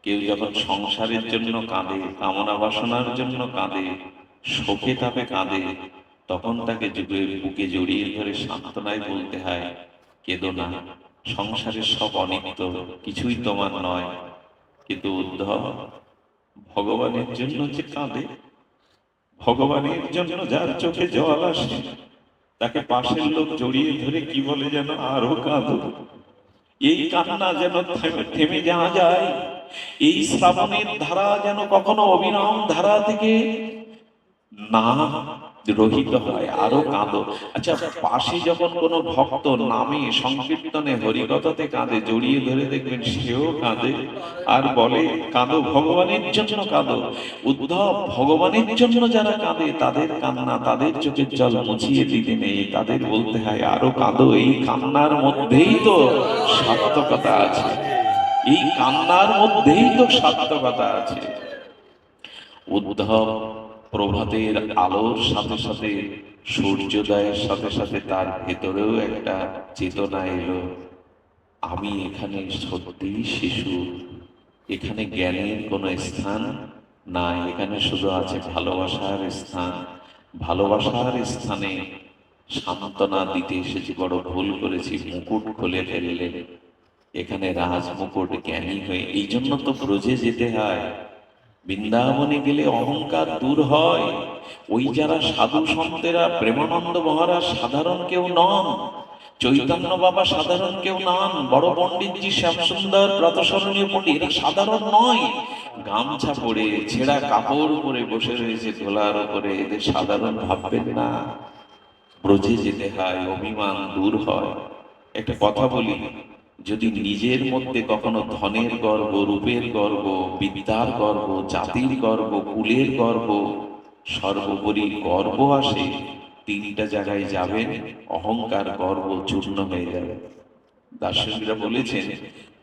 কেউ যখন সংসারের জন্য কাঁদে, কামনা বাসনার জন্য কাঁদে, শোকে তাপে কাঁদে, তখন তাকে বুকে জড়িয়ে ধরে সান্ত্বনায় বলতে হয়, কেঁদো না, সংসারের সব অনিত্য, কিছুই তোমার নয়। কিন্তু উদ্ধব ভগবানের জন্য যে কাঁদে, ভগবানের জন্য যার চোখে জল আসে, তাকে পাশের লোক জড়িয়ে ধরে কি বলে যেন, আরো কাঁদো। এই কান্না যেন থেমে যাওয়া যায়, এই শ্রাবণের ধারা যেন কখনো অবিরাম ধারা থেকে না রহিত হয়, আরো কাঁদো। আচ্ছা, পাশে যখন কোনো ভক্ত নামে সংকীর্তনে হরিকথাতে কাঁদে, জড়িয়ে ধরে দেখবেন সেও কাঁদে আর বলে, কাঁদো ভগবানের জন্য কাঁদো। উদ্ধব ভগবানের জন্য যারা কাঁদে তাদের কান্না, তাদের চোখের জল মুছিয়ে দিতে নেই, তাদের বলতে হয় আরো কাঁদো। এই কান্নার মধ্যেই তো সার্থকতা আছে, এই কান্নার মধ্যেই তো সার্থকতা আছে। উদ্ধব প্রভাতের আলোর সাথে সাথে, সূর্যোদয়ের সাথে সাথে তার ভেতরেও একটা চেতনা এলো, আমি এখানে সত্যিই শিশু, এখানে জ্ঞানের কোনো স্থান নাই, এখানে শুধু আছে ভালোবাসার স্থান। ভালোবাসার স্থানে সান্ত্বনা দিতে এসেছি, বড় ভুল করেছি, মুকুট খুলে ফেললেন। এখানে রাজ মুকুট জ্ঞানী হয়ে, এই জন্য তো ব্রজে যেতে হয়। বৃন্দাবনে গেলে অহংকার দূর হয়। ওই যারা সাধু সন্তেরা, প্রেমানন্দ মহারাজ সাধারণ কেউ নন, চৈতন্য বাবা সাধারণ কেউ নন, বড় পণ্ডিতজি শ্যামসুন্দর প্রাতঃস্মরণীয় পণ্ডিত, এরা সাধারণ নয়। গামছা পরে, ছেঁড়া কাপড় পরে বসে রয়েছে ধোলার উপরে, এদের সাধারণ ভাববেন না। ব্রজে যেতে হয়, অভিমান দূর হয়। একটা কথা বলি, যদি নিজের মধ্যে কখনো ধনের গর্ব, রূপের গর্ব, বিদ্যার গর্ব, জাতির গর্ব, কুলের গর্ব, সর্বোপরি গর্ব আসে, তিনটা জায়গায় যাবেন, অহংকার গর্ব চূর্ণ হয়ে যাবে। দার্শনিকরা বলেছেন,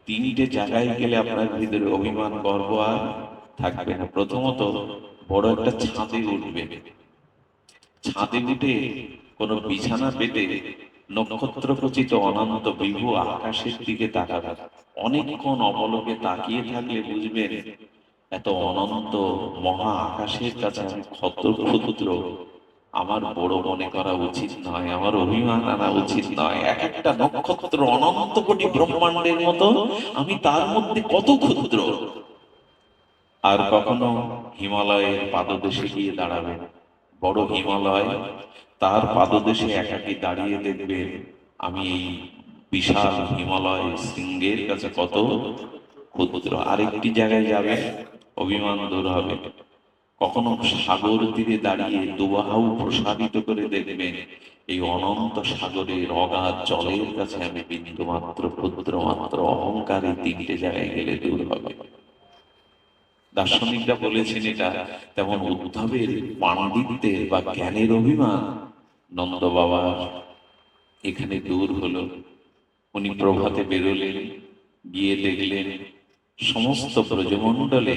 তিনটে জায়গায় গেলে আপনার ভিতরে অভিমান গর্ব আর থাকবে না। প্রথমত, বড় একটা ছাদে উঠবে, ছাদে উঠে কোন বিছানা পেতে নক্ষত্র খচিত অনন্ত বিভু আকাশের দিকে তাকাবে। অনেকক্ষণ অবলোকে তাকিয়ে থাকলে বুঝবেন, এত অনন্ত মহা আকাশের কাছে আমি কত ক্ষুদ্র। আমার বড় মনে করা উচিত নয়, আমার অভিমান আনা উচিত নয়। এক একটা নক্ষত্র অনন্ত কোটি ব্রহ্মাণ্ডের মতো, আমি তার মধ্যে কত ক্ষুদ্র। আর কখনো হিমালয়ের পাদদেশে গিয়ে দাঁড়াবেন, বড় হিমালয়, তার পাদদেশে একাকী দাঁড়িয়ে দেখবেন, আমি এই বিশাল হিমালয় শৃঙ্গের কাছে কত ক্ষুদ্র। আরেকটি জায়গায় যাবেন, অভিমান দূর হবে। কখনো সাগর তীরে দাঁড়িয়ে দুবাহু প্রসারিত করে দেখবেন, এই অনন্ত সাগরের অগাধ জলের কাছে আমি বিন্দু মাত্র, ক্ষুদ্র মাত্র। অহংকার এই তিনটে জায়গায় গেলে দূর হবে। দার্শনিকরা বলেছেন এটা। তেমন উদ্ধবের পাণ্ডিত্যের বা জ্ঞানের অভিমান নন্দ বাবার এখানে দূর হলো। উনি প্রভাতে বেরোলেন, গিয়ে দেখলেন সমস্ত ব্রজমণ্ডলে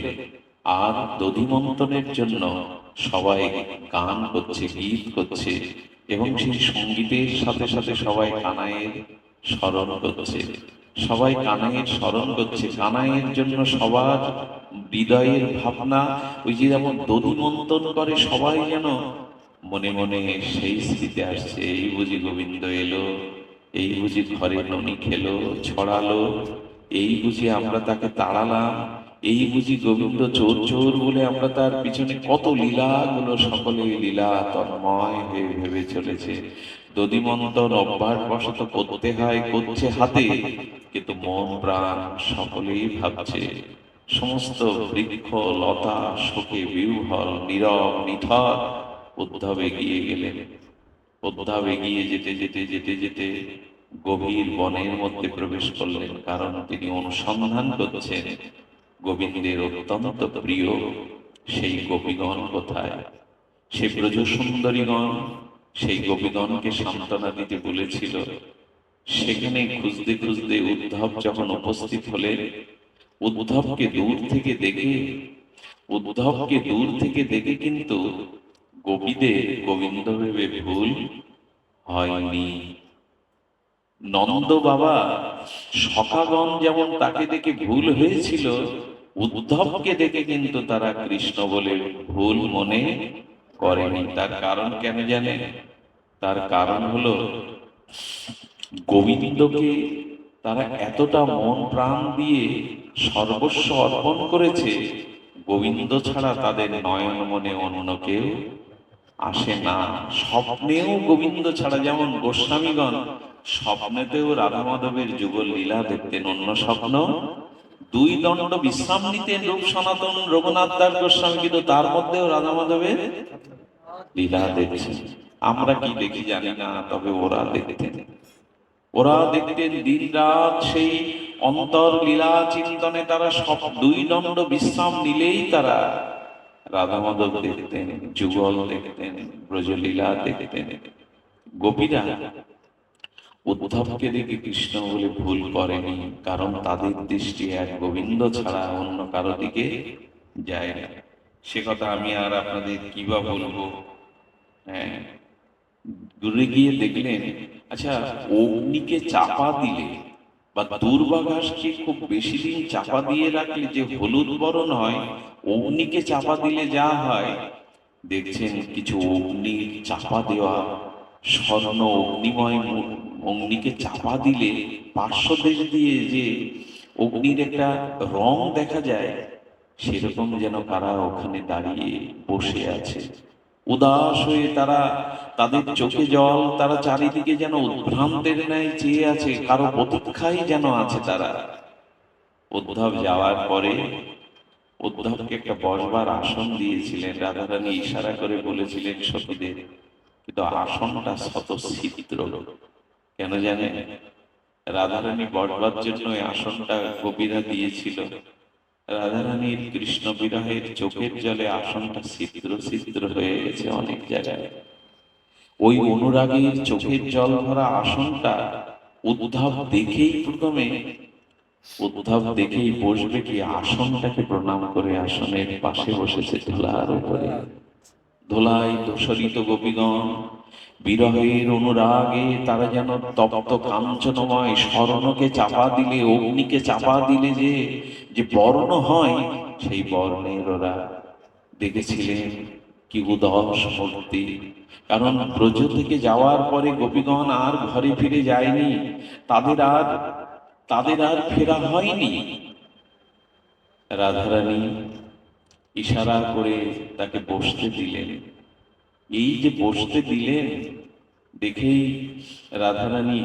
আর দধিমন্তনের জন্য সবাই গান করছে, গীত করছে, এবং সেই সঙ্গীতের সাথে সাথে সবাই কানাইয়ের স্মরণ করছে। সবাই কানাইয়ের স্মরণ করছে, কানাইয়ের জন্য সবার হৃদয়ের ভাবনা। ওই যে যেমন দধিমন্তন করে, সবাই যেন মনে মনে সেই স্মৃতি আসছে, এই বুঝি গোবিন্দ এলো, এই বুঝি ঘরে ননি খেলো ছড়ালো, এই বুঝি আমরা তাকে তাড়ালাম, এই বুঝি গোবিন্দ চোর চোর বলে আমরা তার পিছনে কত লীলাগুলো, সকলে লীলা তন্ময় হয়ে ভেবে চলেছে। দধিমন্তন অভ্যাস বশত করতে হয়, করছে হাতে, কিন্তু মন প্রাণ সকলেই ভাবছে। সমস্ত বৃক্ষ লতা শোকে বিহ্বল, নীরব নিথর। উদ্ধব এগিয়ে গেলেন। উদ্ধব এগিয়ে যেতে যেতে যেতে যেতে গভীর বনের মধ্যে প্রবেশ করলেন, কারণ তিনি অনুসন্ধান করছেন গোবিন্দের অত্যন্ত প্রিয় সেই গোপীগণ কোথায়। সে ব্রজ সুন্দরীগণ সেই গোপীগণকে সান্ত্বনা দিতে বলেছিল। সেখানে খুঁজতে খুঁজতে উদ্ধব যখন উপস্থিত হলেন, উদ্ধবকে দূর থেকে দেখে কিন্তু গোপীদের গোবিন্দ ভেবে ভুল হয়নি। নন্দ বাবা সখাগণ যেমন তাকে দেখে ভুল হয়েছিল, উদ্ধবকে দেখে কিন্তু তারা কৃষ্ণ বলে ভুল মনে করেনি। তার কারণ কেন জানে? তার কারণ হলো গোবিন্দকে তারা এতটা মন প্রাণ দিয়ে সর্বস্ব অর্পণ করেছে, গোবিন্দ ছাড়া তাদের নয়ন মনে অন্য কেউ আসে না। স্বপ্নেও গোবিন্দ ছাড়া, যেমন গোস্বামীগণ স্বপ্নেতেও রাধা মাধবের যুগল লীলা দেখতেন, অন্য স্বপ্ন দুই দণ্ড বিশ্রাম নিতেন রূপ সনাতন রঘুনাথ দাস গোস্বামী, কিন্তু তার মধ্যেও রাধা মাধবের লীলা দেখছেন। আমরা কি দেখি জানি না, তবে ওরা দেখতেন। ওরা দেখতেন দিন রাত সেই অন্তর লীলা চিন্তনে তারা সব দুই দণ্ড বিশ্রাম নিলেই তারা রাধা মাধব দেখতেন, যুগল দেখতেন, ব্রজলীলা দেখতেন। গোপীরা উদ্ধবকে দেখে কৃষ্ণ বলে ভুল করেনি, কারণ তাদের দৃষ্টি এক গোবিন্দ ছাড়া অন্য কারো দিকে যায় না। সে কথা আমি আর আপনাদের কি বা বলবো। হ্যাঁ, দূরে গিয়ে দেখলেন, আচ্ছা, অগ্নিকে চাপা দিলে বা দুর্বা ঘাসকে খুব বেশি দিন চাপা দিয়ে রাখলে যে হলুদ বরণ হয়, অগ্নিকে চাপা দিলে যা হয়, দেখছেন কিছু অগ্নির চাপা দেওয়া স্বর্ণ অগ্নিময় অগ্নিকে চাপা দিলে পার্শ্বদেশ দিয়ে যে অগ্নির একটা রং দেখা যায়, সেরকম যেন কারা ওখানে দাঁড়িয়ে বসে আছে উদাস হয়ে। তারা, তাদের চোখে জল, তারা চারিদিকে যেন উদ্ভ্রান্তের ন্যায় চেয়ে আছে, কারো প্রতীক্ষায় যেন আছে তারা। উদ্ধব যাওয়ার পরে উদ্ধবকে একটা বসবার আসন দিয়েছিলেন, রাধারানী ইশারা করে বলেছিলেন সখীদের, কিন্তু আসনটা শত ছিদ্র। কেন জানেন? রাধারানী বসবার জন্য ওই আসনটা গোপীরা দিয়েছিল। রাধারানীর কৃষ্ণ বিরহের চোখের জলে আসনটা ছিদ্র ছিদ্র হয়ে গেছে অনেক জায়গায়। ওই অনুরাগীর চোখের জল ভরা আসনটা উদ্ধব দেখেই প্রথমে, উদ্ধব দেখেই বসবে কি, আসনটাকে প্রণাম করে আসনের পাশে বসেছে ধুলার উপরে। ধুলায় দোষরিত গোপীগণ বিরহের অনুরাগে তারা যেন তপ্ত কাঞ্চনময় স্বর্ণকে চাপা দিলে, অগ্নিকে চাপা দিলে যে যে বর্ণ হয়, সেই বর্ণের ওরা দেখেছিলেন কি উদাস মূর্তি। কারণ ব্রজ থেকে যাওয়ার পরে গোপীগণ আর ঘরে ফিরে যায়নি, তাদের আর ফেরা হয়নি। রাধারানী ইশারা করে তাকে বসতে দিলেন। এই যে বসতে দিলেন, দেখেই রাধারানী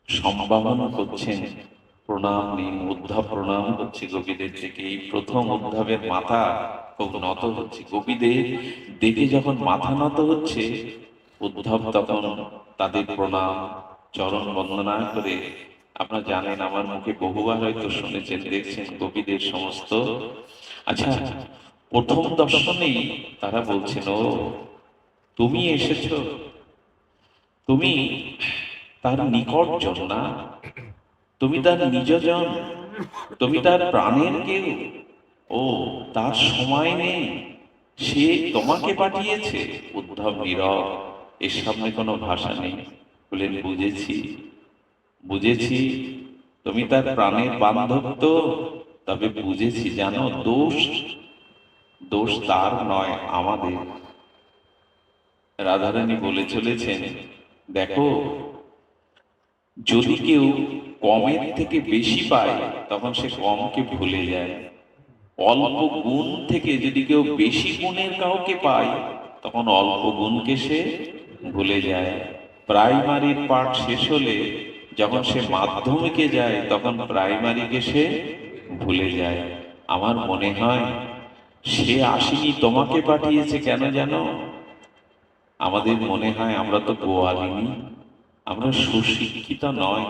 সম্ভাবনা করছেন, প্রণাম নিন। উদ্ধব প্রণাম করছে গোপীদের থেকে। এই প্রথম উদ্ধবের মাথা খুব নত হচ্ছে। গোপীদের দেখে যখন মাথা নত হচ্ছে, উদ্ধব তখন তাদের প্রণাম চরণ বন্দনা করে, আপনারা জানেন, আমার মুখে বহুবার হয়তো শুনেছেন, দেখছেন গোপীদের সমস্ত। আচ্ছা, প্রথম দর্শনেই তারা বলছেন, ও তুমি এসেছো, তুমি তার নিকটজন না, তুমি তার নিজজন, তুমি তার প্রাণের কেউ। ও, তার সময় নেই, সে তোমাকে পাঠিয়েছে। উদ্ধব নীরব, এর সামনে কোনো ভাষা নেই। বলেন, বুঝেছি বুঝেছি, তুমি তার প্রাণের বান্ধব তো, তবে বুঝেছি, জানো, দোষ দোষ তার নয়, আমাদের। রাধারানী বলে চলেছেন, দেখো, যদি কেউ কমের থেকে বেশি পায়, তখন সে কমকে ভুলে যায়। অল্প গুণ থেকে যদি কেউ বেশি গুণের কাউকে পায়, তখন অল্প গুণকে সে ভুলে যায়। প্রাইমারির পাঠ শেষ হলে যখন সে মাধ্যমিকে যায়, তখন প্রাইমারিকে সে ভুলে যায়। আমার মনে হয় সে আসেনি, তোমাকে পাঠিয়েছে। কেন জানো? আমাদের মনে হয় আমরা তো গোয়ালিনী, আমরা সুশিক্ষিত নয়,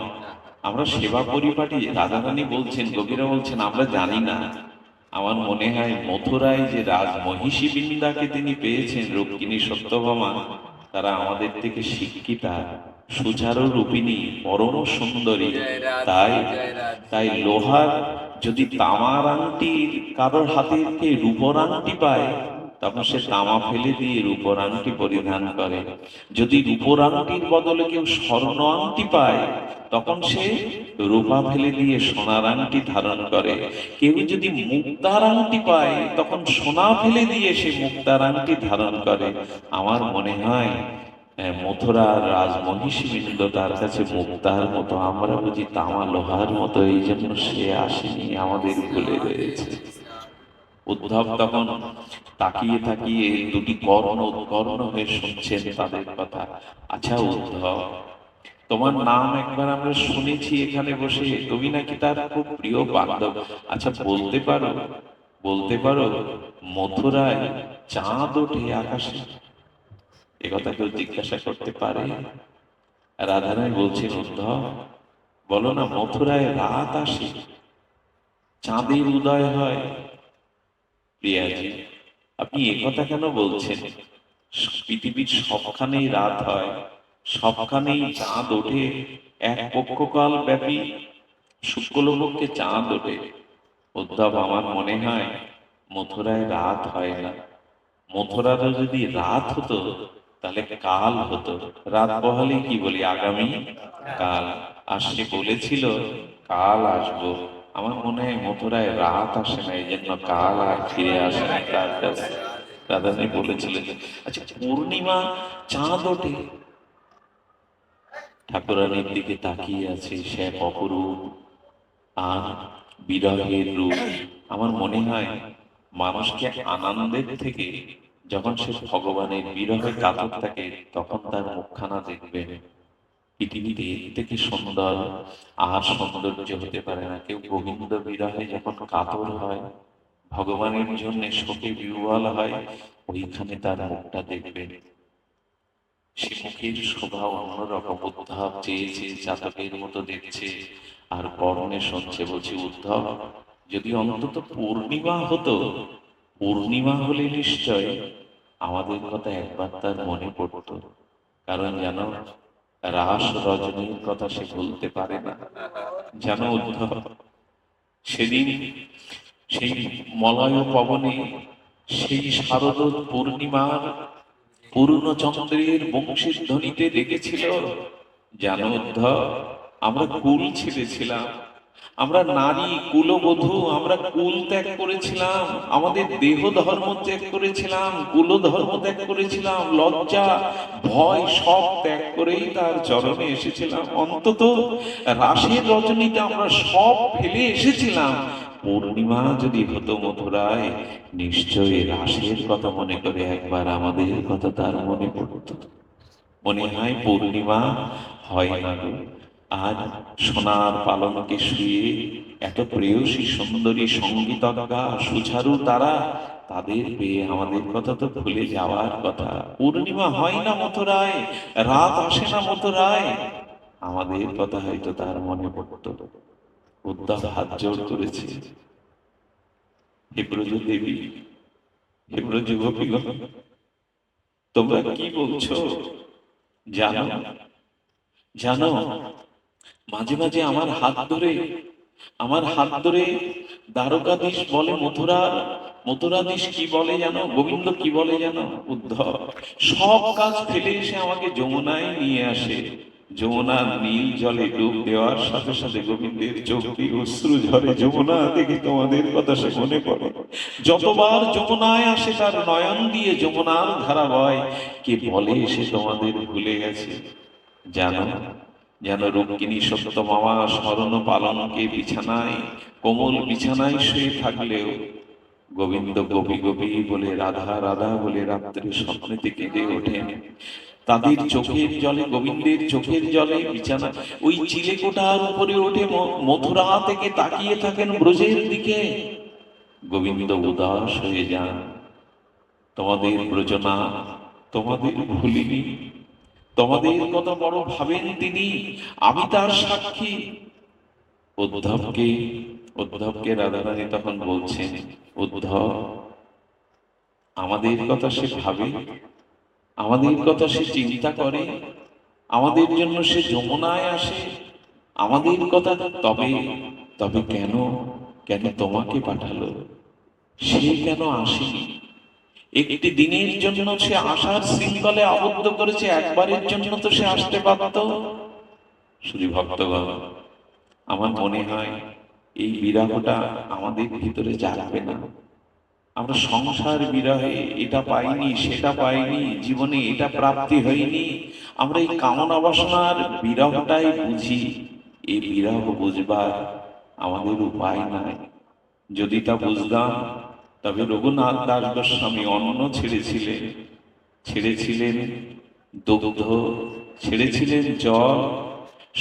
আমরা সেবা পরিপাটি। রাধারানী বলছেন, গোপীরা বলছেন, আমরা জানি না। আমার মনে হয় মথুরায় যে রাজ মহিষী বৃন্দাকে তিনি পেয়েছেন, রুক্মিণী সত্যভামা, তারা আমাদের থেকে শিক্ষিতা, সুচারু রূপিণী, পরম সুন্দরী। তাই তাই লোহার যদি তামার আংটি কারোর হাতে রূপর আংটি পায়, তখন সে তামা ফেলে দিয়ে রূপোর আংটি পরিধান করে। যদি রূপোর আংটির বদলে কেউ স্বর্ণ আংটি পায়, তখন সে রূপা ফেলে দিয়ে সোনার আংটি ধারণ করে। কেউ যদি মুক্তার আংটি পায়, তখন সোনা ফেলে দিয়ে সে মুক্তার আংটি ধারণ করে। আমার মনে হয় মথুরার রাজমহিষীবৃন্দ তার কাছে মুক্তার মতো, আমরা বুঝি তামা লোহার মতো, এই জন্য সে আসেনি, আমাদের ভুলে রয়েছে। উদ্ধব তখন তাকিয়ে তাকিয়ে দুটি কর্ণ উৎকর্ণ হয়ে শুনছেন তাদের কথা। আচ্ছা উদ্ধব, তোমার নাম একবার আমরা শুনেছি এখানে বসে, তুমি নাকি তার খুব প্রিয় বান্ধব। আচ্ছা বলতে পারো মথুরায় চাঁদ ওঠে আকাশে? একথা কেউ জিজ্ঞাসা করতে পারে? রাধারানী বলছেন, উদ্ধব বলো না, মথুরায় রাত আসে, চাঁদের উদয় হয়। প্রিয়াজি, আপনি একথা কেন বলছেন? পৃথিবীর সবখানেই রাত হয়, সবখানেই চাঁদ ওঠে, এক পক্ষকাল ব্যাপী শুক্লপক্ষে চাঁদ ওঠে। উদ্ধব, আমার মনে হয় মথুরায় রাত হয় না। মথুরারও যদি রাত হতো তাহলে কাল হতো। রাত বহালে কি বলি, আগামী কাল। আর সে বলেছিল কাল আসবো। আমার মনে হয় মথুরায় রাত আসে না, এই জন্য কাল আর ফিরে আসে না তার কাছে। রাধারানী বলেছিলেন। আচ্ছা, পূর্ণিমা চাঁদ ওঠে, ঠাকুরানীর দিকে তাকিয়ে আছে সে অপরূপ আর বিরহের রূপ। আমার মনে হয় মানুষকে আনন্দের থেকে যখন সে ভগবানের বিরহে কাতর থাকে, তখন তার মুখখানা দেখবেন। পৃথিবীতে এর থেকে সুন্দর আর সৌন্দর্য হতে পারে না। কেউ গোবিন্দ বিরহে যখন কাতর হয়, ভগবানের জন্য শোকে বিহ্বল হয়, ওইখানে তার মুখটা দেখবেন। সে মুখের শোভা অন্যরকম। উদ্ধব চেয়েছে চাতকের মতো দেখছে আর কর্ণে শুনছে। বলছি, উদ্ধব যদি অন্তত পূর্ণিমা হতো, পূর্ণিমা হলে নিশ্চয় আমাদের কথা একবার তার মনে পড়তো। কারণ জানো, রাস রজনীর কথা সে ভুলতে পারে না। জানো উদ্ধব, সেদিন সেই মলয় পবনে, সেই শারদ পূর্ণিমার পূর্ণচন্দ্রের বংশীর ধ্বনিতে ডেকেছিল। জানো উদ্ধব, আমরা কুল ছেড়েছিলাম, আমরা নারী কুলবধূ, আমরা কুল ত্যাগ করেছিলাম, আমাদের দেহ ধর্ম ত্যাগ করেছিলাম, কুল ধর্ম ত্যাগ করেছিলাম, লজ্জা ভয় সব ত্যাগ করেই তার চরণে এসেছিলাম। অন্তত রাসের রজনীতে আমরা সব ফেলে এসেছিলাম। পূর্ণিমা যদি হতো মথুরায়, নিশ্চয়ই রাসের কথা মনে করে একবার আমাদের কথা তার মনে পড়ত। মনে হয় পূর্ণিমা হয় না গো। আজ সোনার পালনকে শুয়ে এত প্রেয়সী সুন্দরী সঙ্গীতজ্ঞা সুচারু তারা, তাদের পেয়ে আমাদের কথা তো ভুলে যাওয়ার কথা। পূর্ণিমা হয় না মথুরায়, রাত আসে না মথুরায়, আমাদের কথা হয়তো তার মনে পড়ত। উদ্ধব হাত জোড় করেছে। হে ব্রজ দেবী, হে ব্রজ গোপীগণ, তোমরা কি বলছো? জানো জানো, মাঝে মাঝে আমার হাত ধরে দ্বারকাধীশ বলে, মথুরাধীশ কি বলে জানো, গোবিন্দ কি বলে জানো? উদ্ধব সব কাজ ফেলে এসে আমাকে যমুনায় নিয়ে আসে। যমুনার নীল জলে ডুব দেওয়ার সাথে সাথে গোবিন্দের চোখ দিয়ে অশ্রু ঝরে। যমুনা দেখে তোমাদের কথা সে মনে পড়ে। যতবার যমুনায় আসে তার নয়ন দিয়ে যমুনার ধারা বয়। কে বলে সে তোমাদের ভুলে গেছে? জানো, যেন রুক্মিণী সত্যভামা স্মরণ পালনকে বিছানায়, কোমল বিছানায় শুয়ে থাকলেও গোবিন্দ গোপী গোপী বলে, রাধা রাধা বলে রাত্রে স্বপ্নেতে কেঁদে ওঠেন। তাদের চোখের জলে, গোবিন্দের চোখের জলে বিছানা, ওই চিলেকোঠার উপরে ওঠে, মথুরা থেকে তাকিয়ে থাকেন ব্রজের দিকে। গোবিন্দ উদাস হয়ে যান। তোমাদের ব্রজনা, তোমাদের ভুলিনি, তোমাদের কথা বড় ভাবেন তিনি, আমি তার সাক্ষী। উদ্ধবকে রাধারানী তখন বলছেন, উদ্ধব আমাদের কথা সে ভাবে, আমাদের কথা সে চিন্তা করে, আমাদের জন্য সে যমুনায় আসে, আমাদের কথা। তবে তবে কেন কেন তোমাকে পাঠালো? সে কেন আসেনি? একটি দিনের জন্য সে আশার শৃঙ্খলে আবদ্ধ করেছে, একবারের জন্য তো সে আসতে পারত। শুধু ভক্তগণ, আমার মনে হয় এই বিরহটা আমাদের ভিতরে জাগবে না। আমরা সংসার বিরহে এটা পাইনি, সেটা পাইনি, জীবনে এটা প্রাপ্তি হয়নি, আমরা এই কামনা বাসনার বিরহটাই বুঝি। এই বিরহ বুঝবার আমাদের উপায় নাই। যদি তা বুঝতাম, তবে রঘুনাথ দাস গোস্বামী অন্ন ছেড়েছিলেন, ছেড়েছিলেন দুগ্ধ, ছেড়েছিলেন জল,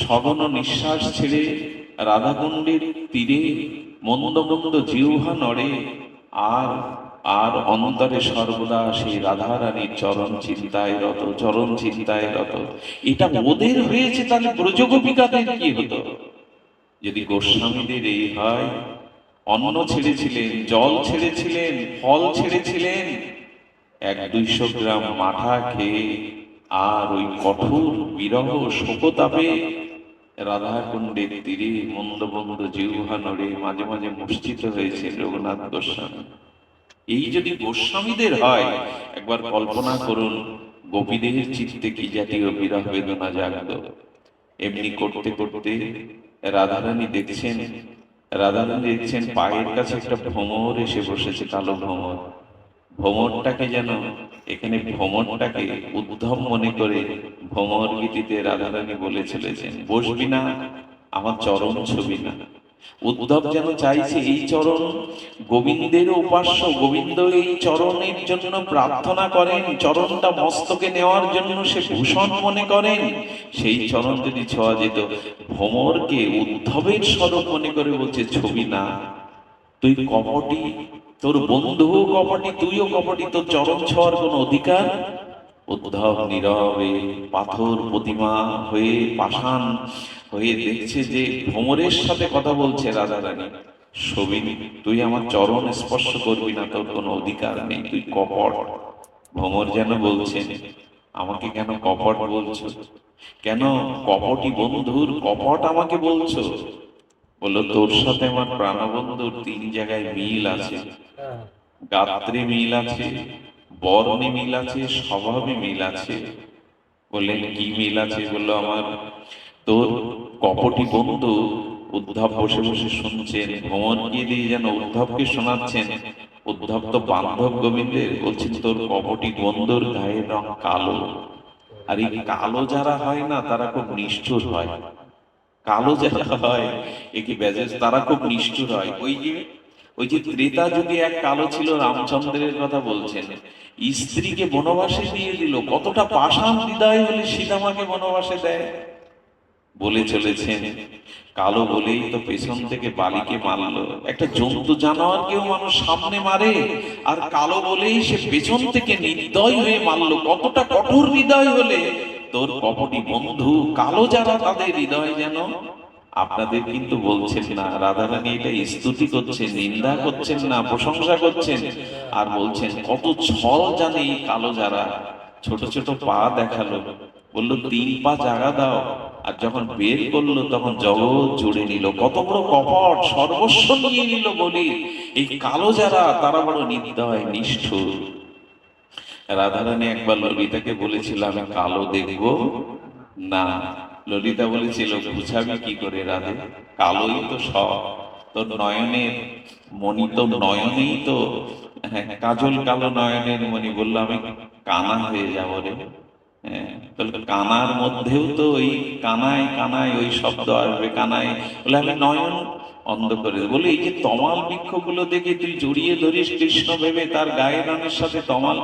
সঘন নিঃশ্বাস ছেড়ে রাধাকুণ্ডের তীরে মন্দ মন্দ জিহ্বা নড়ে, আর আর অন্তরে সর্বদা সেই রাধারানীর চরণ চিন্তায় রত, চরণ চিন্তায় রত। এটা ওদের হয়েছে, তাহলে ব্রজগোপিকাদের কি হতো? যদি গোস্বামীদের এই হয়, অন্ন ছেড়েছিলেন, জল ছেড়েছিলেন, ফল ছেড়েছিলেন, 100-200 গ্রাম মাঠা খেয়ে আর ওই কঠোর বিরহ শোকতাপে রাধাকুণ্ডের তীরে মন্দ মন্দ জিহ্বা নড়ে মাঝে মাঝে মূর্ছিত হয়েছে রঘুনাথ গোস্বামী। এই যদি গোস্বামীদের হয়, একবার কল্পনা করুন গোপীদের চিত্তে কি জাতীয় বিরহ বেদনা জাগত। এমনি করতে করতে রাধারানী দেখছেন, রাধারানী দেখছেন পায়ের কাছে একটা ভ্রমর এসে বসেছে, কালো ভ্রমর। ভ্রমরটাকে যেন, এখানে ভ্রমরটাকে উদ্ধব মনে করে ভ্রমর গীতিতে রাধারানী বলে চলেছেন, বসবি না, আমার চরণ ছবি না। উদ্ধব যেন চাইছে এই চরণ গোবিন্দের উপাস্য, গোবিন্দ এই চরণের জন্য প্রার্থনা করেন, চরণটা মস্তকে নেওয়ার জন্য সে ভূষণ মনে করেন। সেই চরণ যদি ছোঁয়া যেত, ভ্রমরকে উদ্ধবের স্বরূপ মনে করে বলছে ছবি না, তুই কপটি, তোর বন্ধুও কপটি, তুইও কপটি, তোর চরণ ছোঁয়ার কোনো অধিকার। উদ্ধব নীরবে পাথর প্রতিমা হয়ে পাষাণ হয়ে দেখছে যে ভ্রমরের সাথে কথা বলছে রাধারানী, সবিনী তুই আমার চরণ স্পর্শ করবি না, তোর কোনো অধিকার নেই, তুই কপট। ভ্রমর যেন বলছেন, আমাকে কেন কপট বলছো? কেন কপটি বন্ধুর কপট আমাকে বলছো? বললো, তোর সাথে আমার প্রাণবন্ধুর 3 জায়গায় মিল আছে। গাত্রে মিল আছে, বর্ণে মিল আছে, স্বভাবে মিল আছে। বললেন কি মিল আছে? বললো, আমার তোর কপটি বন্ধু উদ্ধব বসে বসে শুনছেন, ভ্রমণকে দিয়ে যেন উদ্ধবকে শোনাচ্ছেন। উদ্ধব তো বান্ধব গোবিন্দের, বলছেন তোর কপটি বন্ধুর গায়ের রং কালো। আর এই কালো যারা হয় না, তারা খুব নিষ্ঠুর হয়। কালো যারা হয় একে বেজেস, তারা খুব নিষ্ঠুর হয়। ওই যে ত্রেতা যুগে এক কালো ছিল, রামচন্দ্রের কথা বলছেন, স্ত্রীকে বনবাসে দিয়ে দিল। কতটা পাষাণ হৃদয় হলে সীতামাকে বনবাসে দেয়? বলে চলেছেন, কালো বলেই তো পেছন থেকে বালিকে মারলো। একটা জন্তু জানোয়ারকেও মানুষ সামনে মারে, আর কালো বলেই সে পেছন থেকে নির্দয় হয়ে মারলো। কতটা কঠোর হৃদয় হলে তোর কপটি বন্ধু কালো যারা, তাদের হৃদয় যেন। আপনাদের কিন্তু বলছেন না, রাধারানী এটা স্তুতি করছেন, নিন্দা করছেন না, প্রশংসা করছেন। আর বলছেন কত ছল জানে এই কালো যারা। ছোট ছোট পা দেখালো, বললো 3 পা জাগা দাও, আর যখন বের করলো তখন জগৎ জুড়ে নিল। কত বড় কপট, সর্বস্ব নিয়ে নিল বলে এই কালো যারা, তারা বড় নির্দয় নিষ্ঠুর। রাধারানী একবার ললিতাকে বলেছিল, আমি কালো দেখবো না। ললিতা বলেছিল, বুঝাবি কি করে রাধে, কালোই তো সব, তোর নয়নের মণি তো নয়নেই তো, হ্যাঁ কাজল কালো নয়নের মণি। বললো, আমি কানা হয়ে যাবো রে। হ্যাঁ, তাহলে কানার মধ্যেও তো ওই কানায় কানায় ওই শব্দ আসবে, কানায়। বলে আমি নয়ন অন্ধ করে দেবো। বলে এই যে তমাল বৃক্ষগুলো দেখে তুই জড়িয়ে ধরিস কৃষ্ণ ভেবে, তার গায়ের রঙের সাথে তমাল।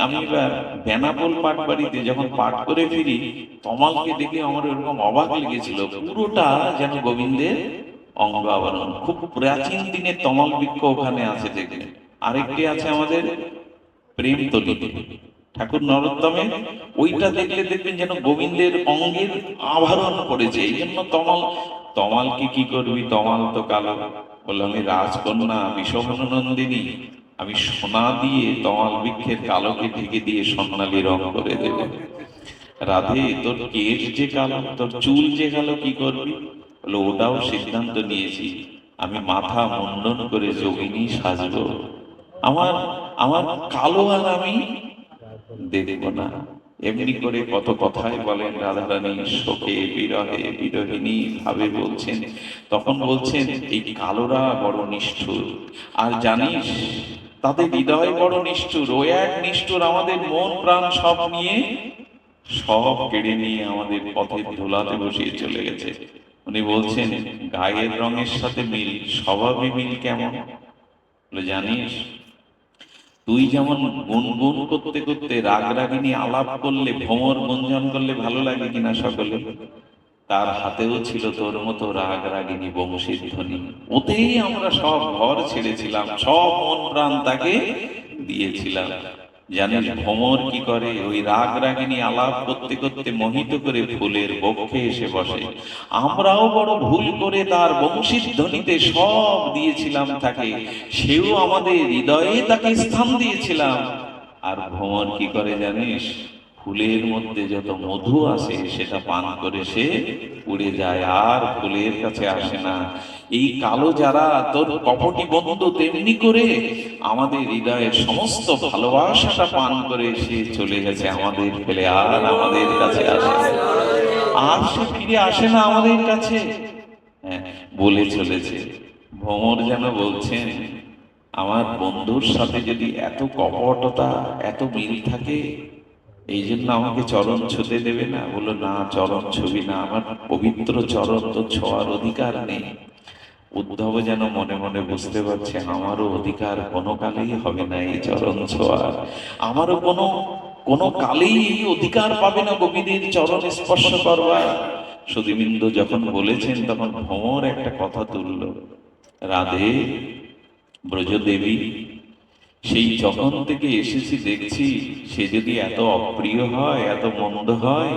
আমি এবার বেনাপোল পাট বাড়িতে যখন পাঠ করে ফিরি, তমালকে দেখে আমার এরকম অবাক লেগেছিল, পুরোটা যেন গোবিন্দের অঙ্গ আবরণ। খুব প্রাচীন দিনের তমাল বৃক্ষ ওখানে আছে দেখবেন। আরেকটি আছে আমাদের প্রেমতলী ঠাকুর নরোত্তমের, ওইটা দেখলে দেখবেন যেন গোবিন্দের অঙ্গের আভরণ পড়েছে। এই জন্য তমাল। তমালকে কি করবি, তমাল তো কালো। বললো, আমি রাজকন্যা বিষমনন্দিনী, আমি সোনা দিয়ে তমাল বৃক্ষের কালোকে ঢেকে দিয়ে স্বর্ণালী রং করে দেবে। রাধে, তোর কেশ যে কালো, তোর চুল যে কালো, কি করবি? বললো, ওটাও সিদ্ধান্ত নিয়েছি, আমি মাথা মুন্ডন করে যোগিনী সাজবো। আমার আমার কালো আর আমি দেখব না। এমনি করে কত কথাই বলেন রাধারানী, শোকে বিরহে বিরহিনী ভাবে বলছেন। তখন বলছেন এই কালোরা বড় নিষ্ঠুর, আর জানিস তাদের হৃদয় বড় নিষ্ঠুর। ও এক নিষ্ঠুর, আমাদের মন প্রাণ সব নিয়ে, সব কেড়ে নিয়ে আমাদের পথের ধুলাতে বসিয়ে চলে গেছে। উনি বলছেন গায়ের রঙের সাথে মিল, স্বভাবে মিল কেমন? বলে জানিস, তুই যেমন গুনগুন করতে করতে রাগ রাগিনী আলাপ করলে, ভ্রমর গুঞ্জন করলে ভালো লাগে কিনা সকলে, তার হাতেও ছিল তোর মতো রাগ রাগিনী বংশীর ধ্বনি। ওতেই আমরা সব ঘর ছেড়েছিলাম, সব মন প্রাণ তাকে দিয়েছিলাম। জানিস ভ্রমর কি করে? ওই রাগ রাগিনী আলাপ করতে করতে মোহিত করে ফুলের বক্ষে এসে বসে। আমরাও বড় ভুল করে তার বংশীর ধ্বনিতে সব দিয়েছিলাম তাকে, সেও আমাদের হৃদয়ে তাকে স্থান দিয়েছিলাম। আর ভ্রমর কি করে জানিস? ফুলের মধ্যে যত মধু আসে সেটা পান করে সে উড়ে যায়, আর ফুলের কাছে আসে না। এই কালো যারা তোর কপটি বন্ধু, তেমনি করে আমাদের হৃদয়ের সমস্ত ভালোবাসাটা পান করে সে চলে গেছে আমাদের ফেলে, আর আমাদের কাছে আসে না, আর সে ফিরে আসে না আমাদের কাছে। হ্যাঁ, বলে চলেছে ভ্রমর যেন বলছেন আমার বন্ধুর সাথে যদি এত কপটতা এত মিল থাকে, এই জন্য আমাকে চরণ ছুঁতে দেবে না? বললো না, চরণ ছবি না, আমার পবিত্র চরণ তো ছোঁয়ার অধিকার নেই। উদ্ধব যেন মনে মনে বুঝতে পারছে আমারও অধিকার কোনো কালেই হবে না এই চরণ ছোঁয়ার, আমারও কোনো কালেই এই অধিকার পাবে না গোপীদের চরণ স্পর্শ করবার। সুধীবিন্দু যখন বলেছেন তখন ভ্রমর একটা কথা তুলল, রাধে ব্রজদেবী, সেই যখন থেকে এসেছি দেখছি সে যদি এত অপ্রিয় হয়, এত মন্দ হয়,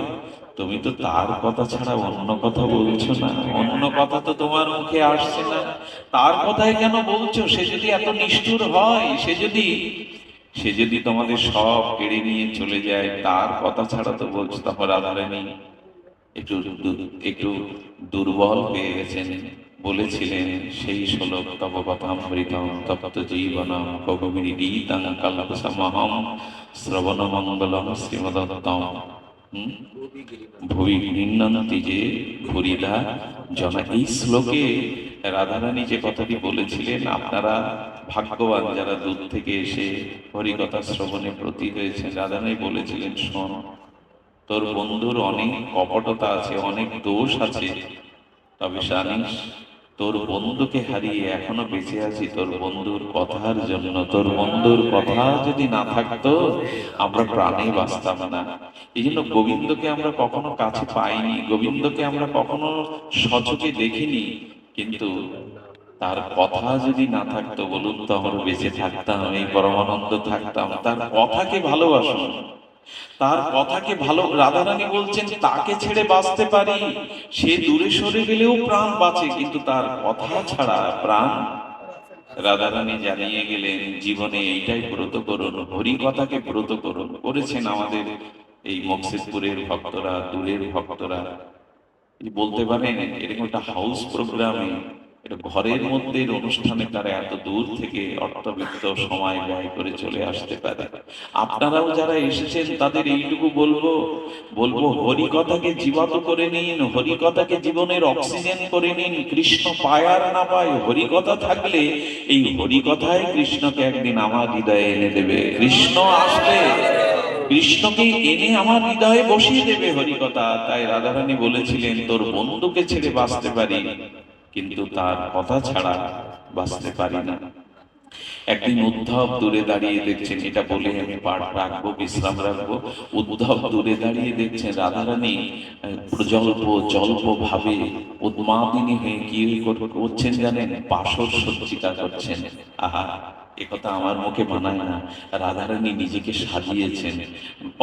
তুমি তো তার কথা ছাড়া অন্য কথা বলছো না, অন্য কথা তো তোমার মুখে আসছে না। তার কথাই কেন বলছো? সে যদি এত নিষ্ঠুর হয়, সে যদি তোমাদের সব কেড়ে নিয়ে চলে যায়, তার কথা ছাড়া তো বলছো। তখন রাধারানী একটু দুর্বল হয়ে গেছেন, বলেছিলেন সেই শ্লোক তব কথামৃতম তপ্ত জীবনম কবিরীতং কল্পসমহম শ্রবণ মঙ্গলম শ্রীমদত্তম ভুবি গৃহ্ণন্তি যে ভুরিদা জনা। এই শ্লোকে রাধারানী যে কথাটি বলেছিলেন, আপনারা ভাগ্যবান যারা দূর থেকে এসে হরিকথা শ্রবণে ব্রতী হয়েছেন। রাধারানী বলেছিলেন শোন, তোর বন্ধুর অনেক কপটতা আছে, অনেক দোষ আছে, তবে জানিস তোর বন্ধুকে হারিয়ে এখনো বেঁচে আছি তোর বন্ধুর কথার জন্য। তোর বন্ধুর কথা যদি না থাকতো আমরা প্রাণে বাঁচতাম না। এই জন্য গোবিন্দকে আমরা কখনো কাছে পাইনি, গোবিন্দকে আমরা কখনো সচকে দেখিনি, কিন্তু তার কথা যদি না থাকতো বলুন তো আমরা বেঁচে থাকতাম, এই পরমানন্দ থাকতাম। তার কথাকে ভালোবাসুন, তার কথাকে ভালো। রাধারানী বলছেন তাকে ছেড়ে বাঁচতে পারি, সে দূরে সরে গেলেও প্রাণ বাঁচে, কিন্তু তার কথা ছাড়া প্রাণ। রাধারানী জানিয়ে গেলেন জীবনে এইটাই ব্রত করুন, হরি কথাকে ব্রত করুন। করেছেন আমাদের এই মকসিদপুরের ভক্তরা, দূরের ভক্তরা। বলতে পারেন এরকম একটা হাউস প্রোগ্রামে, এটা ঘরের মধ্যে অনুষ্ঠানে তারা এত দূর থেকে অর্থবিত্ত সময় ব্যয় করে চলে আসতে পারে। আপনারাও যারা এসেছেন তাদের এইটুকু বলবো হরি কথাকে জীবাত করে নিন, হরি কথাকে জীবনের অক্সিজেন করে নিন। কৃষ্ণ পায় আর না পায়, হরি কথা থাকলে এই হরি কথায় কৃষ্ণকে একদিন আমার হৃদয়ে এনে দেবে। কৃষ্ণ আসলে কৃষ্ণকে এনে আমার হৃদয়ে বসিয়ে দেবে হরিকথা। তাই রাধারানী বলেছিলেন তোর বন্ধুকে ছেড়ে বাঁচতে পারি, কিন্তু তার কথা ছাড়া বাঁচতে পারি না। একদিন উদ্ধব দূরে দাঁড়িয়ে দেখছেন, এটা বলে আমি পাঠ রাখবো, বিশ্রাম রাখবো। উদ্ধব দূরে দাঁড়িয়ে দেখছেন রাধারানী প্রজল্প জল্প ভাবে উন্মাদিনী হয়ে কি করছেন জানেন? বাসর সজ্জিতা করছেন। আহা, একথা আমার মুখে মানায় না। রাধারানী নিজেকে সাজিয়েছেন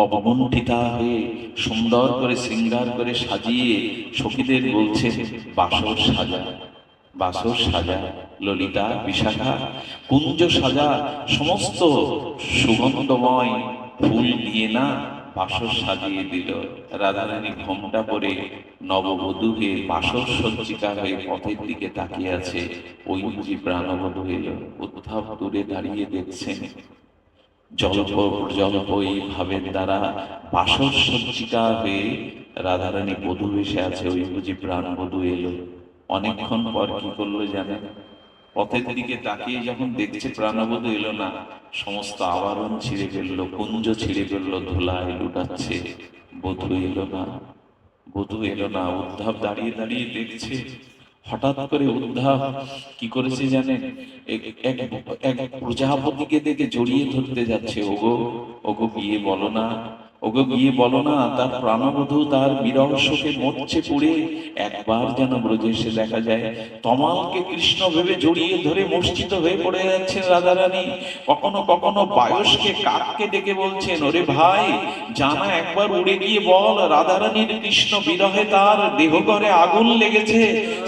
অবমণ্ডিতা হয়ে, সুন্দর করে শৃঙ্গার করে সাজিয়ে সখীদের বলছেন বাসর সাজা, বাসর সাজা, ললিতা বিশাখা কুঞ্জ সাজা, সমস্ত সুগন্ধময় ফুল দিয়ে না বাসর সাজিয়ে দিল। রাধারানী ঘোমটা পরে নববধূ হয়ে বাসর সজ্জিকা হয়ে পথের দিকে তাকিয়ে আছে। ওই বুঝি প্রাণবধূ এলো। উদ্ধব দূরে দাঁড়িয়ে দেখছেন জল্প জল্প এই ভাবের দ্বারা বাসর সজ্জিকা হয়ে রাধারানী বধূ বেশে আছে। ওই বুঝি প্রাণবধূ এলো। অনেকক্ষণ পর কি করলো জানেন? পথের দিকে তাকিয়ে যখন দেখছে প্রাণবধূ এলো না, সমস্ত আবরণ ছিঁড়ে ফেললো, কুঞ্জ ছিঁড়ে ফেললো, ধুলায় লুটাচ্ছে। বধূ এলো না, বধূ এলো না। উদ্ধব দাঁড়িয়ে দাঁড়িয়ে দেখছে। হঠাৎ করে উদ্ধব কি করেছে জানেন? এক এক এক প্রজাপতিকে দেখে জড়িয়ে ধরতে যাচ্ছে। ওগো, ওগো গিয়ে বলো না, ওগো গিয়ে বলো না তার প্রাণবধূ তার বিরহ শোকে মরছে পুড়ে। একবার যেন ব্রজে এসে দেখা যায়। তমালকে কৃষ্ণ ভেবে জড়িয়ে ধরে মূর্ছিত হয়ে পড়ে যাচ্ছেন রাধারানী। কখনো কখনো বায়সকে কাককে ডেকে বলছেন, ওরে ভাই জানা একবার উড়ে গিয়ে বল রাধারানীর কৃষ্ণ বিরহে তার দেহঘরে আগুন লেগেছে,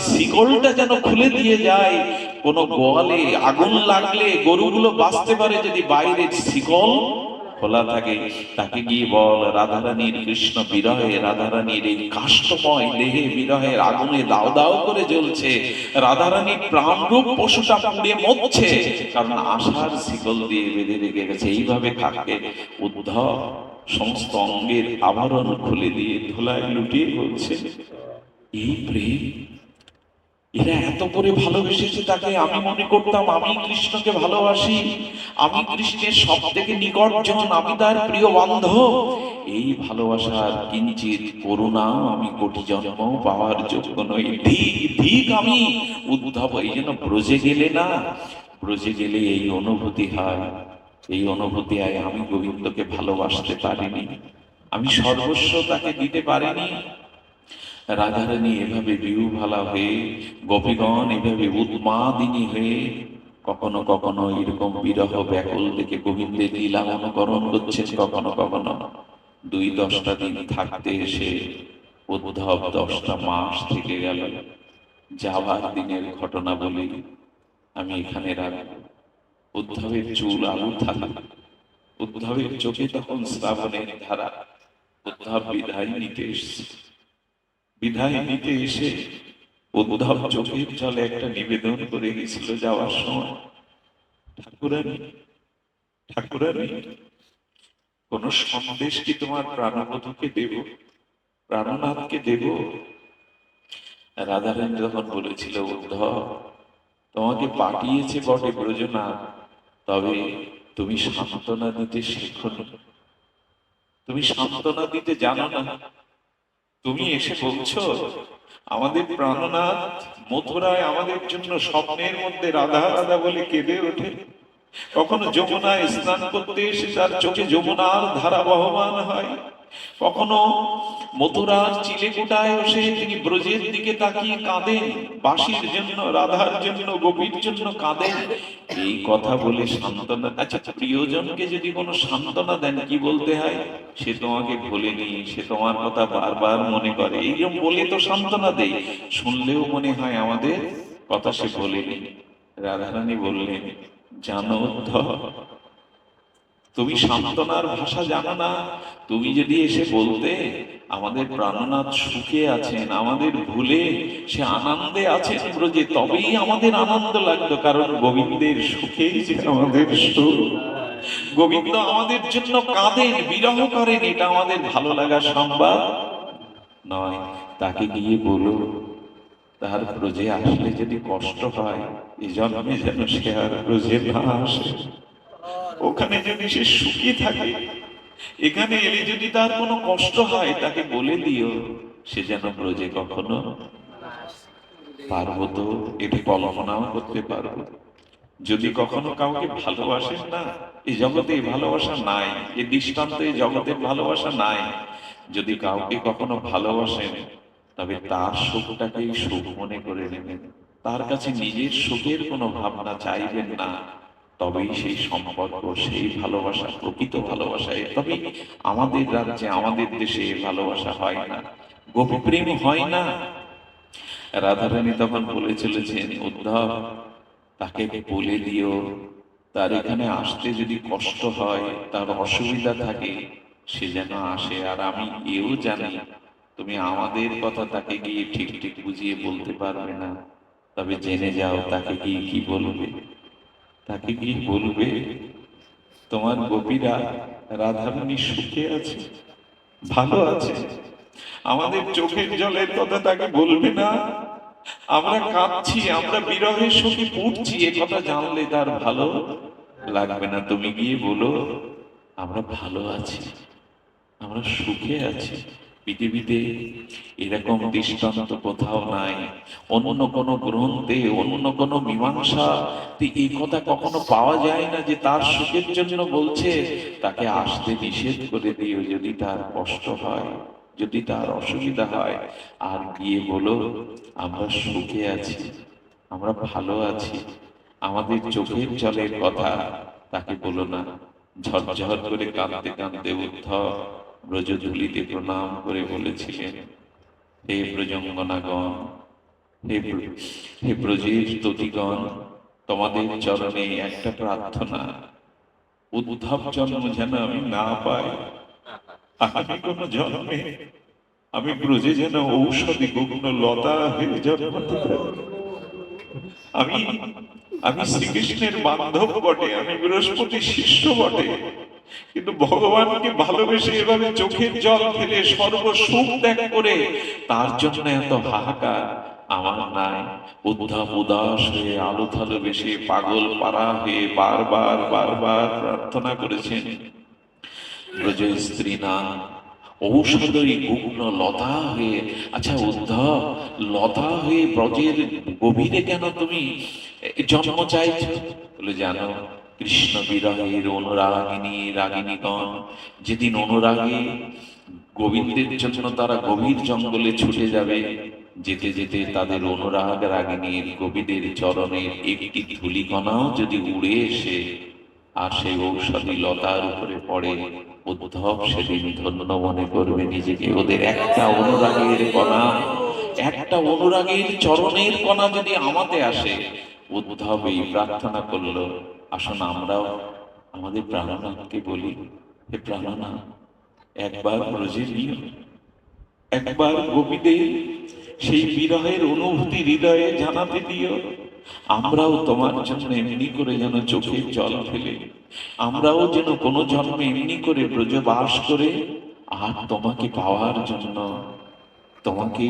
শিকলটা যেন খুলে দিয়ে যায়। কোন গোয়ালে আগুন লাগলে গরুগুলো বাঁচতে পারে যদি বাইরের শিকল খোলা থাকে। তাকে গিয়ে বল রাধারানীর কৃষ্ণ বিরহে, রাধারানীর এই কাষ্ঠময় দেহে বিরহের আগুনে দাও দাও করে জ্বলছে। রাধারানীর প্রাণরূপ পশুটা পুড়ে মরছে, কারণ আশার শিকল দিয়ে বেঁধে রেখে গেছে। এইভাবে কাকে উদ্ধব সমস্ত অঙ্গের আবরণ খুলে দিয়ে ধুলায় লুটিয়ে বলছে, এই প্রেম, এরা এত করে ভালোবেসেছে তাকে। আমি মনে করতাম আমি কৃষ্ণকে ভালোবাসি, আমি কৃষ্ণের সব থেকে নিকটজন, আমি তার প্রিয় বান্ধব। এই ভালোবাসার কিঞ্চিত করুণা আমি কোটি জন্ম পাওয়ার যোগ্য নই। ধিক ধিক আমি উদ্ধব। এই জন্য ব্রজে গেলে না, ব্রজে গেলে এই অনুভূতি হয়, এই অনুভূতি হয় আমি গোবিন্দকে ভালোবাসতে পারিনি, আমি সর্বস্ব তাকে দিতে পারিনি। রাধারানী এভাবে বিহুভালা হয়ে, গোপীগণ এভাবে উন্মাদিনী হয়ে কখনো কখনো এরকম বিরহ ব্যাকুল দেখে গোবিন্দের লীলা অনুকরণ করছেন। কখনো কখনো 2-10টা দিন থাকতে এসে উদ্ধব 10টা মাস থেকে গেল। যাবার দিনের ঘটনা বলি, আমি এখানে রাখব। উদ্ধবের চুল আলু থালা, উদ্ধবের চোখে তখন শ্রাবণের ধারা। উদ্ধব বিদায় নিতে এসছে। বিদায় নিতে এসে উদ্ধব চোখের জলে একটা নিবেদন করে গেছিল যাওয়ার সময়, ঠাকুরানী, ঠাকুরানী কোন সন্দেশ কি তোমার প্রাণবধূকে দেব, প্রাণনাথকে দেব? রাধারানী যখন বলেছিল, উদ্ধব তোমাকে পাঠিয়েছে বটে ব্রজনাথ, তবে তুমি সান্ত্বনা দিতে শেখো না, তুমি সান্ত্বনা দিতে জানো না। তুমি এসে বলছো আমাদের প্রাণনাথ মথুরায় আমাদের জন্য স্বপ্নের মধ্যে রাধা রাধা বলে কেঁদে ওঠে। কখনো যমুনায় স্নান করতে এসে তার চোখে যমুনার ধারা বহমান হয়। কখনো মথুরার চিলেকোটায় বসে তিনি ব্রজের দিকে তাকিয়ে কাঁদেন, বাঁশির জন্য, রাধার জন্য, গোপীর জন্য কাঁদেন। এই কথা বলে সান্ত্বনা। আচ্ছা, প্রিয়জনকে যদি কোনো সান্ত্বনা দেন কি বলতে হয়? সে তোমাকে ভোলেনি, সে তোমার কথা বারবার মনে করে, এইরকম বলে তো সান্ত্বনা দেই। শুনলেও মনে হয় আমাদের কথা সে ভোলেনি। রাধারানী বললেন, জানো উদ্ধব, তুমি সান্ত্বনার ভাষা জানো না। তুমি যদি এসে বলতে আমাদের প্রাণনাথ সুখে আছেন, আমাদের ভুলে সে আনন্দে আছেন ব্রজে, তবেই আমাদের আনন্দ লাগতো। কারণ গোবিন্দের সুখেই যে আমাদের সুখ। গোবিন্দ আমাদের জন্য কাঁদেন, বিরহ করেন, এটা আমাদের ভালো লাগার সংবাদ নয়। তাকে গিয়ে বলো তার ব্রজে আসলে যদি কষ্ট হয়, এই জন্মে যেন সে আর ব্রজে না আসে। ওখানে যদি সে সুখী থাকে, এখানে এলে যদি তার কোনো কষ্ট হয়, তাকে বলে দিও সে যেন ব্রজে কখনো। পারবো তো, এটা কল্পনাও করতে পারবো। যদি কখনো কাউকে ভালোবাসেন না, এই জগতে এই ভালোবাসা নাই, এই দৃষ্টান্ত এই জগতের ভালোবাসা নাই। যদি কাউকে কখনো ভালোবাসেন, তবে তার সুখটাকেই সুখ মনে করে নেবেন, তার কাছে নিজের সুখের কোনো ভাবনা চাইবেন না। তবেই সেই সম্পর্ক, সেই ভালোবাসা প্রকৃত ভালোবাসা। তবে আমাদের রাজ্যে, আমাদের দেশে ভালোবাসা হয় না, গোপীপ্রেম হয় না। রাধারানী তখন বলে চলেছেন, উদ্ধব তাকে বলে দিও তার এখানে আসতে যদি কষ্ট হয়, তার অসুবিধা থাকে, সে যেন আসে। আর আমি এও জানি তুমি আমাদের কথা তাকে গিয়ে ঠিক ঠিক বুঝিয়ে বলতে পারবে না, তবে জেনে যাও তাকে গিয়ে কি বলবে। তাকে গিয়ে বলবে তোমার গোপীরা রাধারানী সুখে আছে, ভালো আছে। আমাদের চোখের জলের কথা তাকে বলবে না। আমরা কাঁদছি, আমরা বিরহের শোকে পুড়ছি, এ কথা জানলে তার ভালো লাগবে না। তুমি গিয়ে বলো আমরা ভালো আছি, আমরা সুখে আছি। পৃথিবীতে এরকম দৃষ্টান্ত কোথাও নাই। অন্য কোনো গ্রন্থে, অন্য কোনো মীমাংসা এই কথা কখনো পাওয়া যায় না যে তার সুখের জন্য বলছে তাকে আসতে নিষেধ করে দিও যদি তার কষ্ট হয়, যদি তার অসুবিধা হয়। আর গিয়ে বলো আমরা সুখে আছি, আমরা ভালো আছি। আমাদের চোখের জলের কথা তাকে বলো না। ঝরঝর করে কাঁদতে কাঁদতে উদ্ধব ব্রজধূলিতে প্রণাম করে বলেছিলেন, হে ব্রজঙ্গনাগণ, হে ব্রজের স্তুতিগণ, তোমাদের চরণে একটা প্রার্থনা। উদ্ধব জন্ম যেন আমি না পাই, আগামী কোন জন্মে আমি ব্রজে যেন ঔষধি গুগ্ন লতা হয়ে জন্মাতে পারি। আমি আমি শ্রীকৃষ্ণের বান্ধব বটে, আমি বৃহস্পতির শিষ্য বটে, কিন্তু ভগবানকে ভালোবেসে এভাবে চোখের জল ফেলে সর্বসুখ ত্যাগ করে তার জন্য এত হাহাকার আমার নাই। উদ্ধব উদাস হয়ে আলো থালো বেশে পাগল পাড়া হয়ে বারবার বারবার প্রার্থনা করেছেন, ব্রজ স্ত্রী না ঔষধই গুগ্ন লতা হয়ে। আচ্ছা উদ্ধব, লতা হয়ে ব্রজের গভীরে কেন তুমি জন্ম চাইছো? বলে জানো, কৃষ্ণ বিরহের অনুরাগিনী রাগিনীগণ যেদিন অনুরাগে গোবিন্দের জন্য তারা গভীর জঙ্গলে ছুটে যাবে, যেতে যেতে তাদের অনুরাগ রাগিনীর গোবিন্দের চরণের একটি ধূলিকণাও যদি উড়ে এসে আর সেই ঔষধি লতার উপরে পড়ে, উদ্ধব সেদিন ধন্য মনে করবে নিজেকে। ওদের একটা অনুরাগের কণা, একটা অনুরাগের চরণের কণা যদি আমাতে আসে, উদ্ধব এই প্রার্থনা করলো। আসুন আমরাও আমাদের প্রাণনাথকে বলি, হে প্রাণনাথ, একবার ব্রজে নিও, একবার গোপীদের সেই বিরহের অনুভূতি হৃদয়ে জানাতে দিও। আমরাও তোমার জন্য এমনি করে যেন চোখের জল ফেলে, আমরাও যেন কোনো জন্মে এমনি করে ব্রজবাস করে আর তোমাকে পাওয়ার জন্য, তোমাকে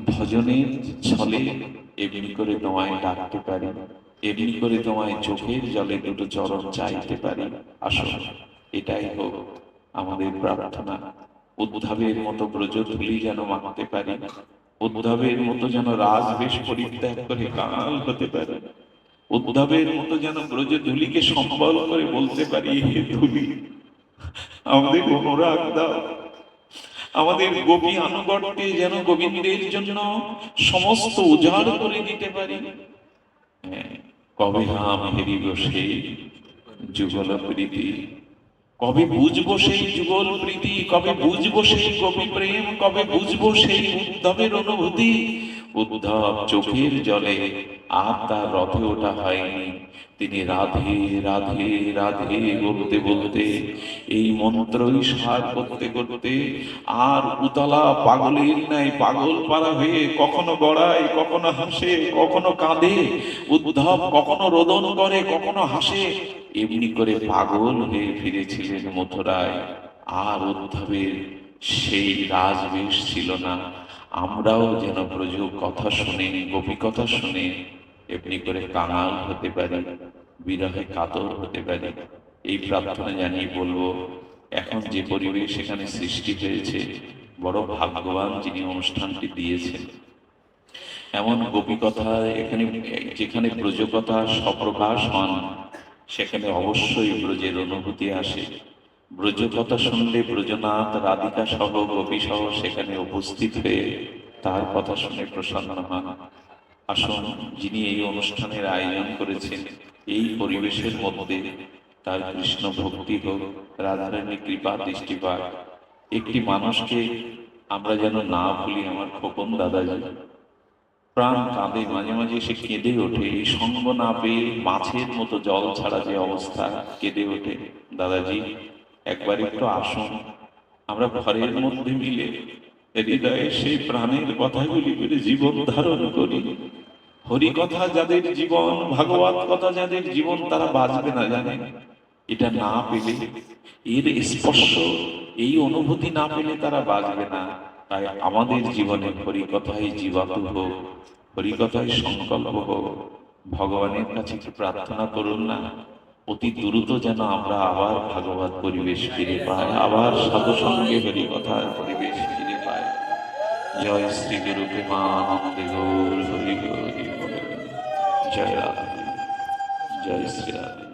ভজনের ছলে এমনি করে তোমায় ডাকতে পারি, এমনি করে তোমায় চোখের জলে দুটো চরণ চাইতে পারি। আসো, এটাই হোক আমাদের প্রার্থনা। উদ্ধবের মতো ব্রজধূলি যেন মানতে পারি, উদ্ধবের মতো যেন রাজবেশ পরিত্যাগ করে কাঙাল হতে পারি, উদ্ধবের মতো যেন ব্রজধূলিকে সম্বল করে বলতে পারি, হে ধূলি আমাদের অনুরাগ দাও। আমাদের গোপী আনুগত্যে যেন গোবিন্দের জন্য সমস্ত উজাড় করে দিতে পারি। হ্যাঁ, কবে হাম হেরিব সেই যুগল প্রীতি, কবে বুঝবো সেই যুগল প্রীতি, কবে বুঝবো সেই গোপী প্রেম, কবে বুঝবো সেই উদ্ধবের অনুভূতি। উদ্ধব চোখের জলে আর তার রথে ওঠা হয়নি। তিনি রাধে রাধে রাধে বলতে বলতে, এই মন্ত্রই সার করতে করতে আর উতলা পাগলের ন্যায় পাগল পারা হয়ে কখনো গড়ায়, কখনো হাসে, কখনো কাঁদে। উদ্ধব কখনো রোদন করে, কখনো হাসে। এমনি করে পাগল হয়ে ফিরেছিলেন মথুরায়। আর উদ্ধবের সেই রাজবেশ ছিল না। আমরাও যেন ব্রজ কথা শুনে, গোপী কথা শুনে এমনি করে কাঙাল হতে পারি, বিরহে কাতর হতে পারি। এই প্রার্থনা জানিয়ে বলবো, এখন যে পরিবেশ এখানে সৃষ্টি হয়েছে, বড় ভাগ্যবান যিনি অনুষ্ঠানটি দিয়েছেন। এমন গোপী কথা এখানে, যেখানে ব্রজকথা সপ্রকাশ হন, সেখানে অবশ্যই ব্রজের অনুভূতি আসে। ব্রজকথা শুনলে ব্রজনাথ রাধিকা সহ গোপী সহ সেখানে উপস্থিত হয়ে তার কথা শুনে প্রসন্ন হন। আসুন, যিনি এই অনুষ্ঠানের আয়োজন করেছেন, এই পরিবেশের মধ্যে তার কৃষ্ণ ভক্তি হোক, রাধারানীর কৃপা দৃষ্টিপাত। একটি মানুষকে আমরা যেন না ভুলি। আমার খোকন দাদাজি প্রাণ কাঁদে, মাঝে মাঝে সে কেঁদে ওঠে, এই সঙ্গ না পেয়ে মাছের মতো জল ছাড়া যে অবস্থা, কেঁদে ওঠে। দাদাজি একবার একটু আসুন, আমরা ঘরের মধ্যে মিলে হৃদয়ে সেই প্রাণের কথাগুলি করে জীবন ধারণ করি। হরি কথা যাদের জীবন, ভাগবত কথা যাদের জীবন, তারা বাঁচবে না জানেন? এটা না পেলে, এর স্পর্শ, এই অনুভূতি না পেলে তারা বাঁচবে না। তাই আমাদের জীবনে হরি কথাই জীবাতু হোক, হরি কথাই সংকল্প হোক। ভগবানের কাছে একটু প্রার্থনা করুন না, অতি দ্রুত যেন আমরা আবার ভাগবত পরিবেশ ফিরে পাই, আবার সাধুসঙ্গে হরি কথার পরিবেশ ফিরে পাই। জয় শ্রী গুরু প্রেমানন্দে গৌর হরি হরি বল। জয় রাধে, জয় শ্রী রাধে।